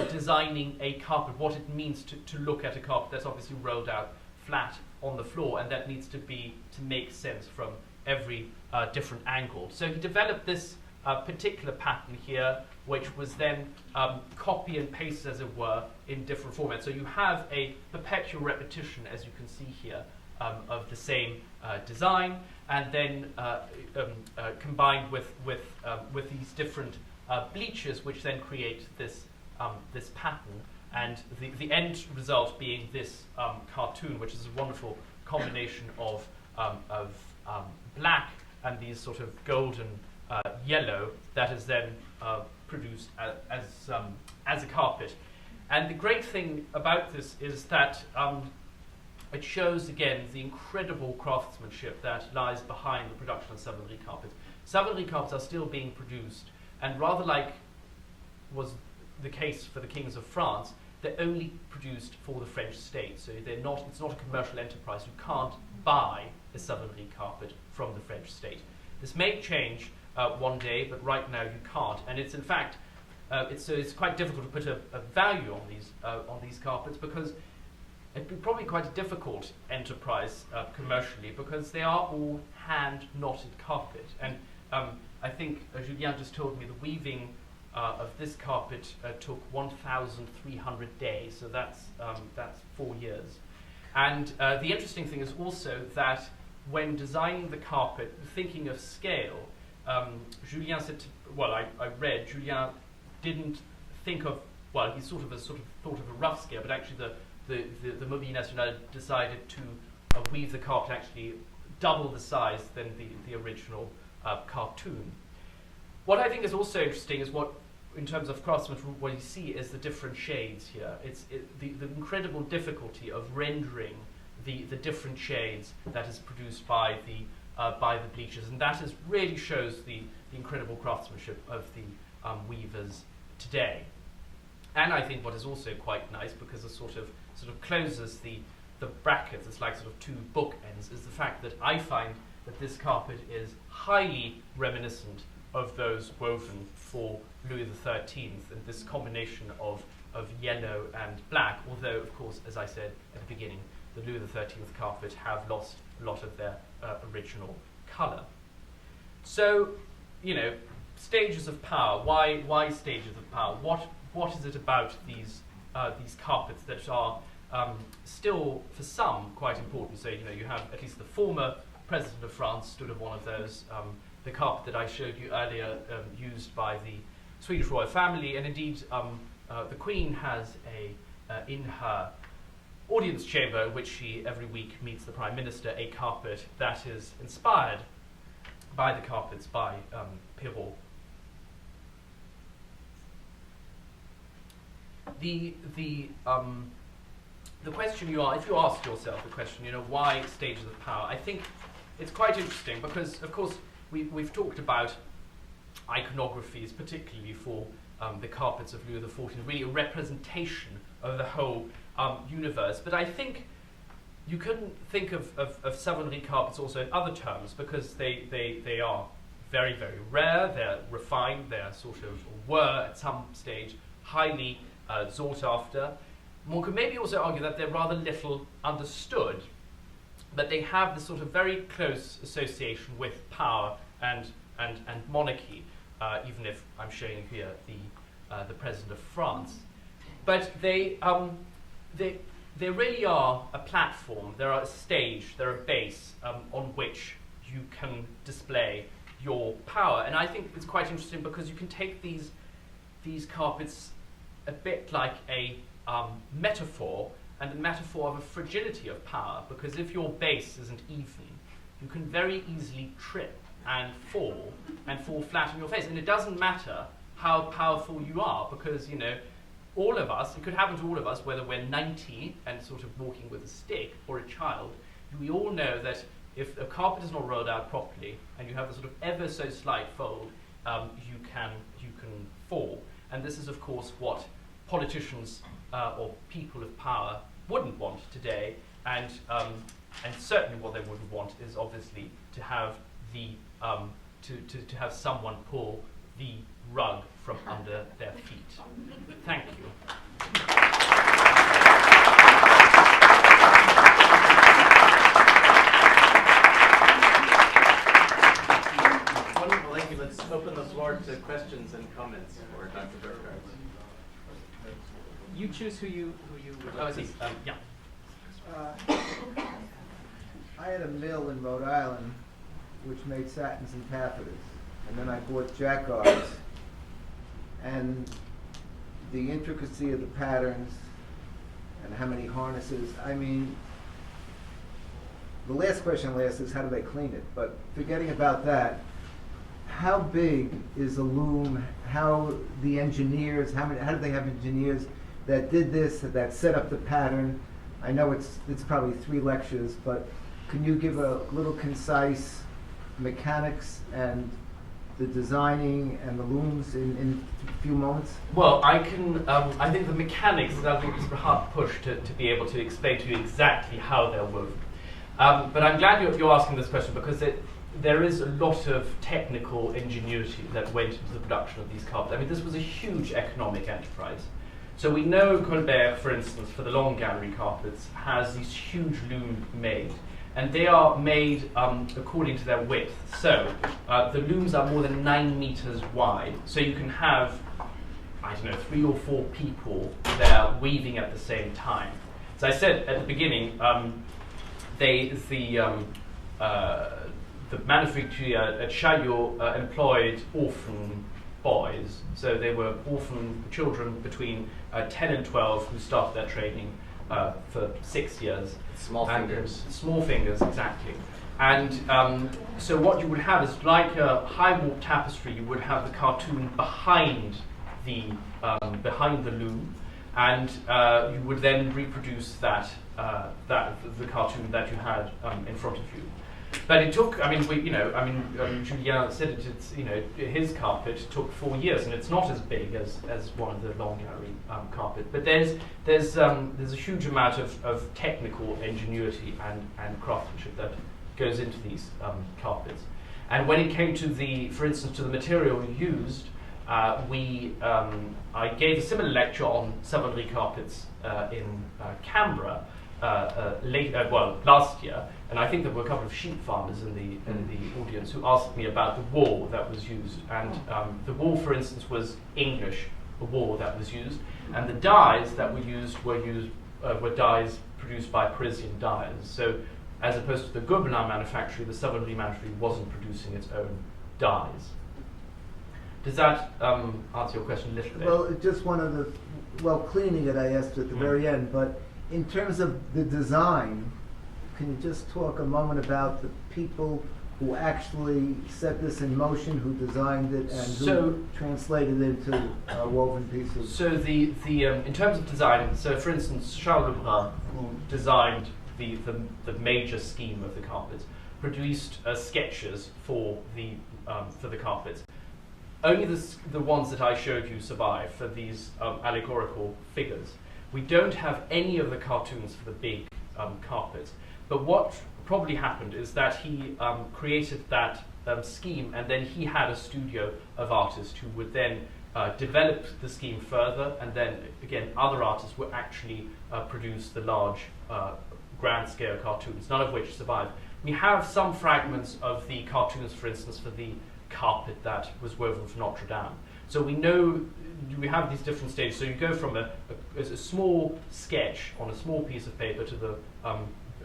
designing a carpet, what it means to look at a carpet that's obviously rolled out flat on the floor, and that needs to make sense from every different angle. So he developed this particular pattern here, which was then copy and pasted, as it were, in different formats. So you have a perpetual repetition, as you can see here, of the same design, and then combined with these different bleachers, which then create this pattern, and the end result being this cartoon, which is a wonderful combination of black and these sort of golden yellow that is then produced as a carpet. And the great thing about this is that it shows again the incredible craftsmanship that lies behind the production of Savonnerie carpets. Savonnerie carpets are still being produced, and rather like was the case for the kings of France, they're only produced for the French state. So it's not a commercial enterprise. You can't buy a Savonnerie carpet from the French state. This may change one day, but right now you can't. And it's in fact, it's quite difficult to put a value on these carpets, because it'd be probably quite a difficult enterprise commercially, because they are all hand-knotted carpet. And I think Julien just told me the weaving of this carpet took 1,300 days, so that's 4 years. And the interesting thing is also that when designing the carpet, thinking of scale, Julien said, I read Julien didn't think of, he sort of thought of a rough scale, but actually the Mobile National decided to weave the carpet actually double the size than the original cartoon. What I think is also interesting is in terms of craftsmanship, what you see is the different shades here. It's the incredible difficulty of rendering the different shades that is produced by the bleachers, and that really shows the incredible craftsmanship of the weavers today. And I think what is also quite nice, because it sort of closes the brackets, it's like sort of two bookends, is the fact that I find that this carpet is highly reminiscent of those woven for Louis XIII, and this combination of yellow and black, although, of course, as I said at the beginning, the Louis XIII carpet have lost a lot of their original colour. So, stages of power. Why stages of power? What is it about these carpets that are still, for some, quite important? So, you have at least the former president of France stood on one of those. The carpet that I showed you earlier, used by the Swedish royal family, and indeed the Queen has in her audience chamber, in which she every week meets the Prime Minister, a carpet that is inspired by the carpets by Perrault. The question if you ask yourself the question, why stages of power? I think it's quite interesting, because, of course, we've talked about iconographies, particularly for the carpets of Louis XIV, really a representation of the whole universe. But I think you couldn't think of Savonnerie carpets also in other terms, because they are very, very rare, they're refined, they're were at some stage highly sought after. One could maybe also argue that they're rather little understood, but they have this very close association with power and monarchy, even if I'm showing you here the President of France. But they really are a platform, they're a stage, they're a base on which you can display your power. And I think it's quite interesting, because you can take these carpets a bit like a metaphor, and a metaphor of a fragility of power, because if your base isn't even, you can very easily trip and fall flat on your face. And it doesn't matter how powerful you are, because, all of us, it could happen to all of us, whether we're 90 and walking with a stick, or a child, we all know that if a carpet is not rolled out properly, and you have a ever so slight fold, you can fall. And this is, of course, what politicians or people of power wouldn't want today, and certainly what they wouldn't want is obviously to have to have someone pull the rug from under their feet. Thank you. or Dr. Burchard. You choose who you would. Oh, I see. Yeah. I had a mill in Rhode Island which made satins and taffetas, and then I bought jacquards, and the intricacy of the patterns and how many harnesses. I mean, the last question I'll ask is how do they clean it? But forgetting about that, how big is a loom? How the engineers? How do they have engineers that did this, that set up the pattern? I know it's probably 3 lectures, but can you give a little concise mechanics and the designing and the looms in a few moments? Well, I can. I think the mechanics. I think it's a hard push to be able to explain to you exactly how they're woven. But I'm glad you're asking this question because there is a lot of technical ingenuity that went into the production of these carpets. I mean, this was a huge economic enterprise. So we know Colbert, for instance, for the long gallery carpets, has these huge looms made. And they are made according to their width. So the looms are more than 9 meters wide. So you can have, I don't know, 3 or 4 people there weaving at the same time. So I said at the beginning, the manufacturer at Chaillot employed orphan boys. So they were orphan children between 10 and 12 who started their training for 6 years. Small fingers. Small fingers, exactly. And so what you would have is like a high warp tapestry. You would have the cartoon behind the loom, and you would then reproduce the cartoon that you had in front of you. But it took, Julien said it, his carpet took 4 years, and it's not as big as one of the long gallery carpet. But there's a huge amount of technical ingenuity and craftsmanship that goes into these carpets. And when it came to for instance, to the material used, I gave a similar lecture on Savonnerie carpets in Canberra last year. And I think there were a couple of sheep farmers in the audience who asked me about the wool that was used. And the wool, for instance, was English wool that was used. And the dyes that were used were dyes produced by Parisian dyers. So as opposed to the Gobelin manufactory, the Savonnerie manufactory wasn't producing its own dyes. Does that answer your question a little bit? Well, just one of the, cleaning it I asked at the very end, but in terms of the design, can you just talk a moment about the people who actually set this in motion, who designed it, and who translated it into woven pieces? So the in terms of design, so for instance, Charles Lebrun, who designed the major scheme of the carpets, produced sketches for the carpets. Only the ones that I showed you survive for these allegorical figures. We don't have any of the cartoons for the big carpets. But what probably happened is that he created that scheme, and then he had a studio of artists who would then develop the scheme further, and then again other artists would actually produce the large grand scale cartoons, none of which survive. We have some fragments of the cartoons, for instance, for the carpet that was woven for Notre Dame. So we know we have these different stages. So you go from a small sketch on a small piece of paper to the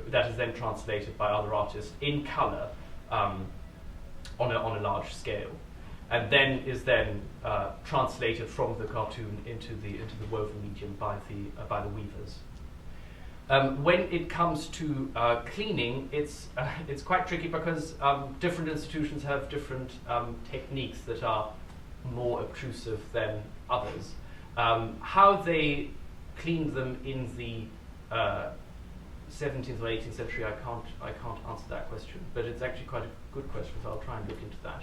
that is then translated by other artists in color on a large scale, and then is translated from the cartoon into the woven medium by the weavers. When it comes to cleaning, it's quite tricky because different institutions have different techniques that are more obtrusive than others. How they cleaned them in the 17th or 18th century, I can't answer that question, but it's actually quite a good question, so I'll try and look into that.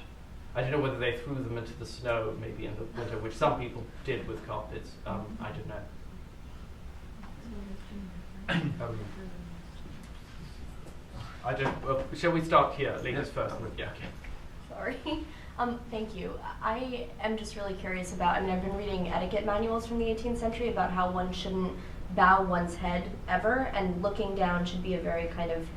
I don't know whether they threw them into the snow maybe in the winter, which some people did with carpets. I don't know. Shall we start here? Ladies first. Yeah. Okay. Sorry. Thank you. I am just really curious about, I've been reading etiquette manuals from the 18th century about how one shouldn't bow one's head ever, and looking down should be a very kind of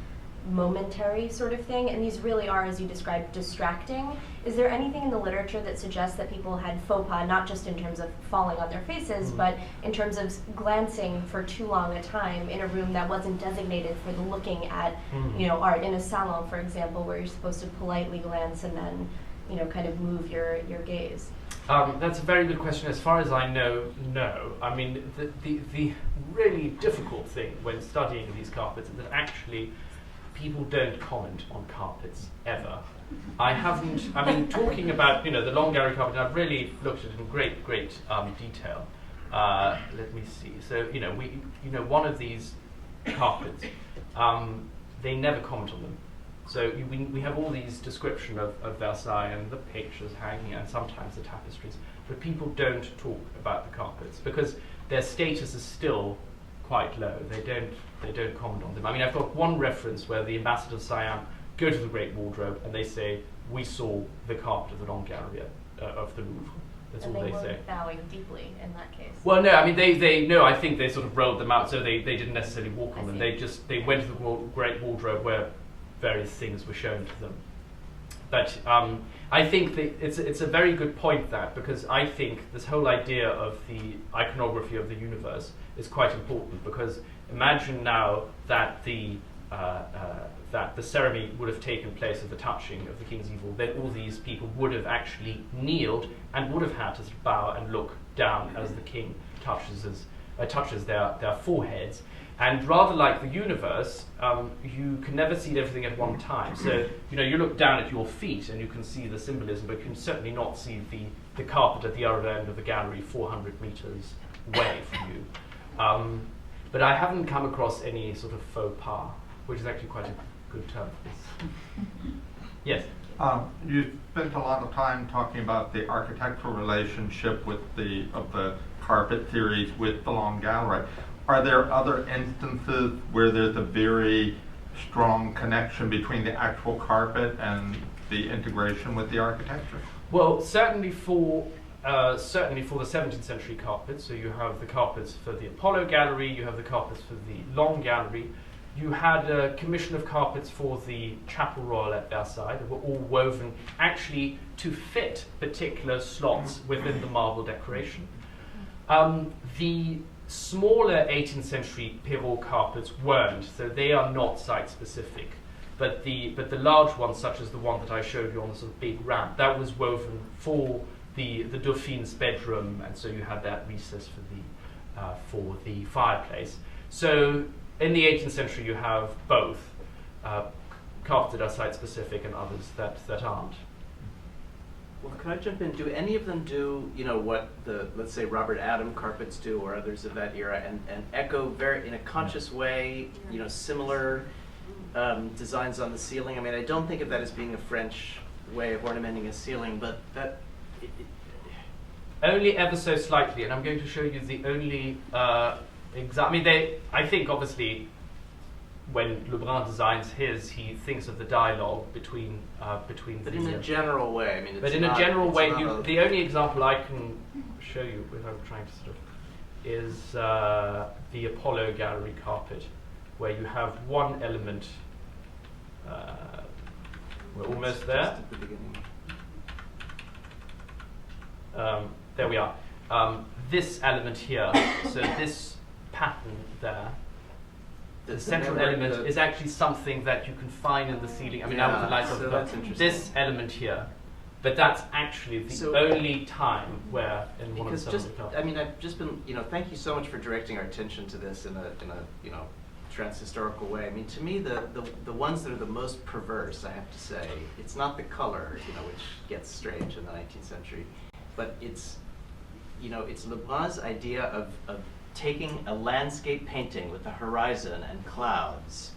momentary sort of thing, and these really are, as you described, distracting. Is there anything in the literature that suggests that people had faux pas, not just in terms of falling on their faces, but in terms of glancing for too long a time in a room that wasn't designated for the looking at, art in a salon, for example, where you're supposed to politely glance and then, kind of move your gaze? That's a very good question. As far as I know, no. I mean, the really difficult thing when studying these carpets is that actually people don't comment on carpets ever. Talking about, the long gallery carpet, I've really looked at it in great detail. Let me see. So, one of these carpets, they never comment on them. So we have all these description of Versailles and the pictures hanging and sometimes the tapestries, but people don't talk about the carpets because their status is still quite low. They don't comment on them. I mean, I've got one reference where the ambassador of Siam go to the Great Wardrobe and they say, "We saw the carpet of the Long Gallery of the Louvre." That's all they say. And they weren't bowing deeply in that case. Well, no, I mean, I think they sort of rolled them out, so they didn't necessarily walk on them. See. They went to the Great Wardrobe where various things were shown to them. But I think that it's a very good point, that, because I think this whole idea of the iconography of the universe is quite important, because imagine now that the ceremony would have taken place of the touching of the king's evil, then all these people would have actually kneeled and would have had to bow and look down as the king touches their foreheads. And rather like the universe, you can never see everything at one time. So, you look down at your feet and you can see the symbolism, but you can certainly not see the carpet at the other end of the gallery 400 meters away from you. But I haven't come across any sort of faux pas, which is actually quite a good term for this. Yes? You spent a lot of time talking about the architectural relationship of the carpet theories with the Long Gallery. Are there other instances where there's a very strong connection between the actual carpet and the integration with the architecture? Well, certainly for the 17th century carpets. So you have the carpets for the Apollo Gallery, you have the carpets for the Long Gallery. You had a commission of carpets for the Chapel Royal at Versailles that were all woven actually to fit particular slots within the marble decoration. The smaller 18th century Perrault carpets weren't, so they are not site-specific. But the large ones, such as the one that I showed you on the sort of big ramp, that was woven for the Dauphine's bedroom, and so you had that recess for the fireplace. So in the 18th century, you have both carpets that are site-specific and others that aren't. Well, can I jump in? Do any of them do, what let's say Robert Adam carpets do, or others of that era, and echo very in a conscious way, similar designs on the ceiling? I mean, I don't think of that as being a French way of ornamenting a ceiling, but that. Only ever so slightly, and I'm going to show you the only I think obviously when Lebrun designs his, he thinks of the dialogue between But in a general way, I mean. But in a general way, the only example I can show you without trying to sort of is the Apollo Gallery carpet, where you have one element. We're almost there. Just at the beginning. There we are. This element here, so this pattern there, the central element is actually something that you can find in the ceiling. I mean, now with the lights so off, that's but interesting. this element here, but that's actually the only time where in one of the I've just been, thank you so much for directing our attention to this in a trans-historical way. I mean, to me, the ones that are the most perverse, I have to say, it's not the color, which gets strange in the 19th century, but it's Lebrun's idea of taking a landscape painting with the horizon and clouds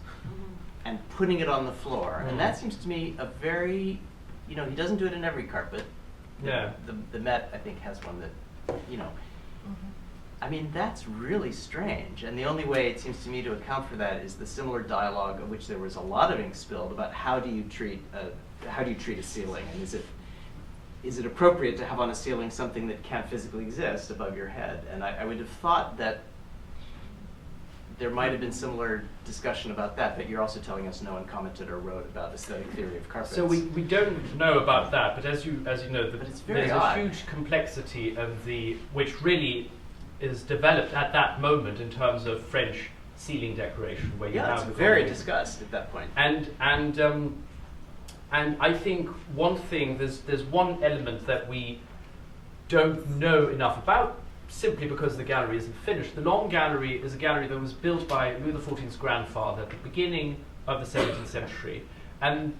and putting it on the floor. And that seems to me a very, he doesn't do it in every carpet. Yeah. The Met, I think, has one that, I mean, that's really strange. And the only way it seems to me to account for that is the similar dialogue, of which there was a lot of ink spilled, about how do you treat a ceiling, and is it appropriate to have on a ceiling something that can't physically exist above your head? And I would have thought that there might have been similar discussion about that, but you're also telling us no one commented or wrote about aesthetic theory of carpets. So we don't know about that, but as you know, But it's very there's odd. a huge complexity of which really is developed at that moment in terms of French ceiling decoration, where you Yeah, have it's the very volume. discussed at that point. And I think one thing, there's one element that we don't know enough about, simply because the gallery isn't finished. The Long Gallery is a gallery that was built by Louis XIV's grandfather at the beginning of the 17th century. And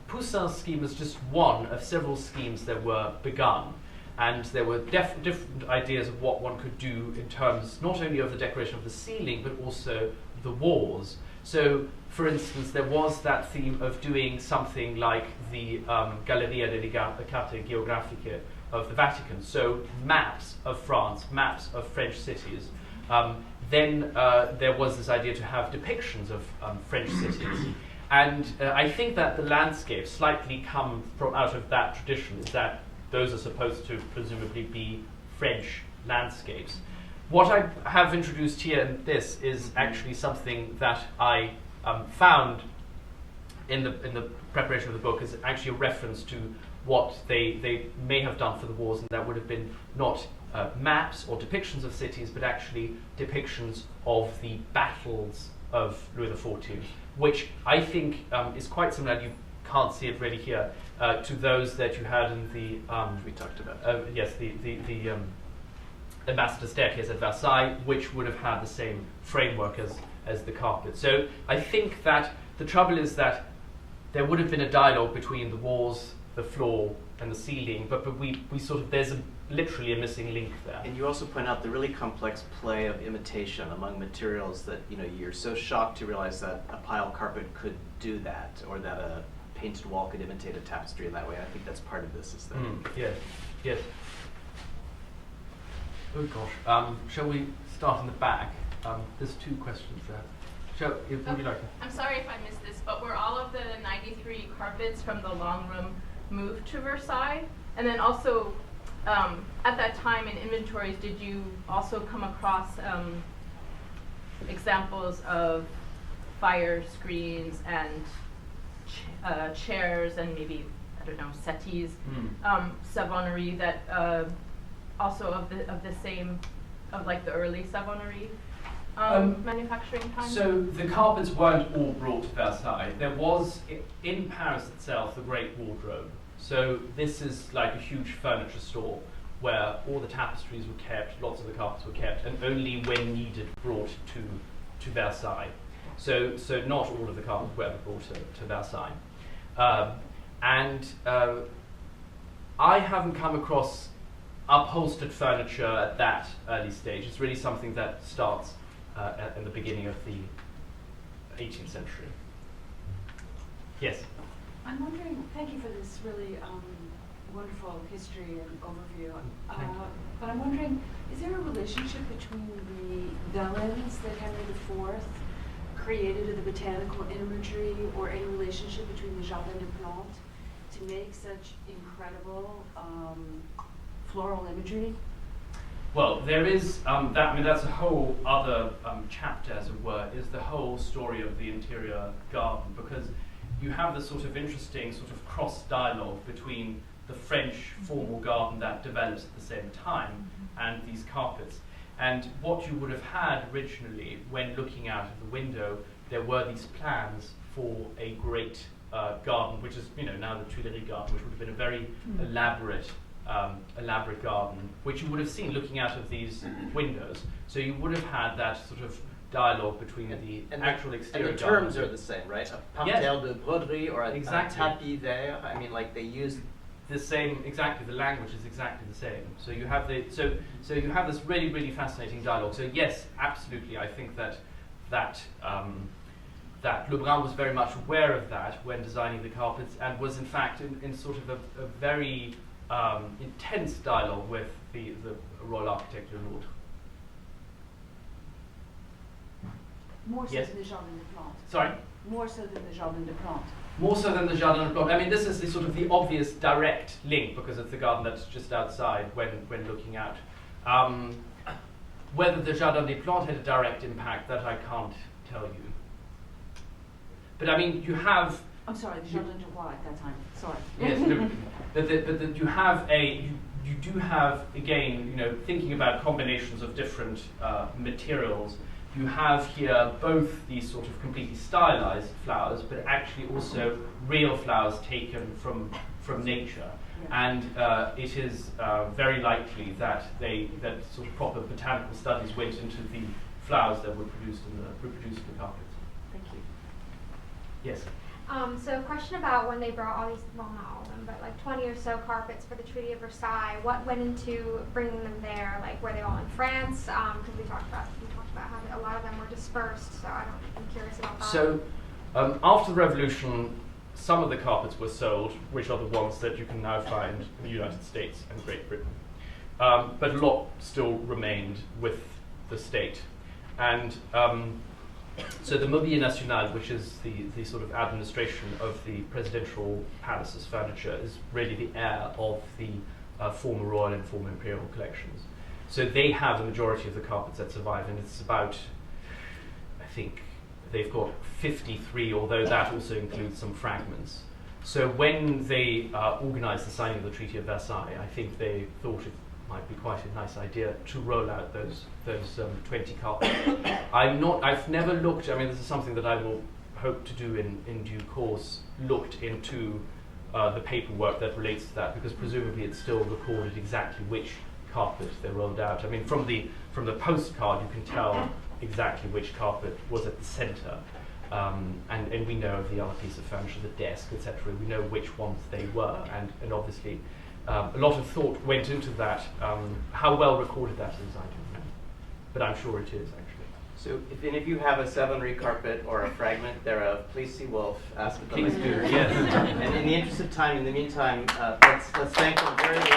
Poussin's scheme is just one of several schemes that were begun. And there were different ideas of what one could do in terms not only of the decoration of the ceiling, but also the walls. So, for instance, there was that theme of doing something like the Galleria delle Carte Geografiche of the Vatican, so maps of France, maps of French cities. Then there was this idea to have depictions of French cities. And I think that the landscapes slightly come from out of that tradition, is that those are supposed to presumably be French landscapes. What I have introduced here in this is actually something that I found in the preparation of the book, is actually a reference to what they may have done for the wars, and that would have been not maps or depictions of cities, but actually depictions of the battles of Louis XIV, which I think is quite similar. You can't see it really here, to those that you had in the We talked about. yes, the ambassador staircase at Versailles, which would have had the same framework as the carpet. So I think that the trouble is that there would have been a dialogue between the walls, the floor, and the ceiling, but we sort of, there's literally a missing link there. And you also point out the really complex play of imitation among materials that, you know, you're so shocked to realize that a pile carpet could do that, or that a painted wall could imitate a tapestry in that way. I think that's part of this, is that Yes, yes. Oh gosh. Shall we start in the back? There's two questions there. Would you like to? I'm sorry if I missed this, but were all of the 93 carpets from the long room moved to Versailles? And then also, at that time in inventories, did you also come across examples of fire screens and chairs and maybe, I don't know, settees, Savonnerie that also of the same, of like the early Savonnerie manufacturing time? So the carpets weren't all brought to Versailles. There was, in Paris itself, the Great Wardrobe. So this is like a huge furniture store where all the tapestries were kept, lots of the carpets were kept, and only when needed brought to Versailles. So not all of the carpets were ever brought to Versailles. I haven't come across upholstered furniture at that early stage. It's really something that starts in the beginning of the 18th century. Yes? I'm wondering, thank you for this really wonderful history and overview. But I'm wondering, is there a relationship between the vellons that Henry IV created of the botanical imagery, or any relationship between the Jardin de Plantes to make such incredible floral imagery? Well, there is that. I mean, that's a whole other chapter, as it were, is the whole story of the interior garden, because you have this sort of interesting sort of cross dialogue between the French formal garden that develops at the same time and these carpets. And what you would have had originally, when looking out of the window, there were these plans for a great garden, which is, you know, now the Tuileries garden, which would have been a very elaborate garden, which you would have seen looking out of these windows. So you would have had that sort of dialogue between the actual exterior and the garden. terms are the same, right? A Yes. pantel de broderie or a Exactly. tapis vert. I mean, like, they use The same, exactly. The language is exactly the same. So you have so you have this really, really fascinating dialogue. So yes, absolutely, I think that Lebrun was very much aware of that when designing the carpets, and was in fact in sort of a very intense dialogue with the Royal Architect de Louvre. More so Yes. than the Jardin de Plantes. Sorry. More so than the Jardin de Plantes. More so than the Jardin de Plantes. I mean, this is the sort of the obvious direct link, because it's the garden that's just outside when looking out. Whether the Jardin des Plantes had a direct impact, that I can't tell you. But I mean, you have. I'm sorry, the Jardin du Roi at that time. Sorry. Yes, no, but you have you do have, again, you know, thinking about combinations of different materials. You have here both these sort of completely stylized flowers, but actually also real flowers taken from nature. Yeah. And it is very likely that that sort of proper botanical studies went into the flowers that were reproduced in the carpets. Thank you. Yes. So a question about when they brought all these, well, not all of them, but like 20 or so carpets for the Treaty of Versailles. What went into bringing them there? Like, were they all in France? Because we talked about how a lot of them were dispersed. So I'm curious about that. So after the Revolution, some of the carpets were sold, which are the ones that you can now find in the United States and Great Britain. But a lot still remained with the state. And so the Mobilier National, which is the sort of administration of the presidential palace's furniture, is really the heir of the former royal and former imperial collections. So they have the majority of the carpets that survive, and it's about, I think, they've got 53, although that also includes some fragments. So when they organized the signing of the Treaty of Versailles, I think they thought it might be quite a nice idea to roll out those 20 carpets. I've never looked, I mean, this is something that I will hope to do in due course, looked into the paperwork that relates to that, because presumably it's still recorded exactly which carpet they rolled out. I mean, from the postcard you can tell exactly which carpet was at the center, and we know of the other piece of furniture, the desk, etc. We know which ones they were, and obviously a lot of thought went into that. How well recorded that is, I don't know, but I'm sure it is actually. So if any of you have a Savonnerie carpet or a fragment thereof, please see Wolf, ask at the Please lectern. do, yes. And in the interest of time, in the meantime, let's thank them very warmly.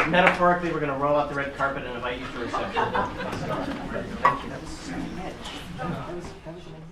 Metaphorically, we're going to roll out the red carpet and invite you to reception. Thank you. That was so much. That was amazing.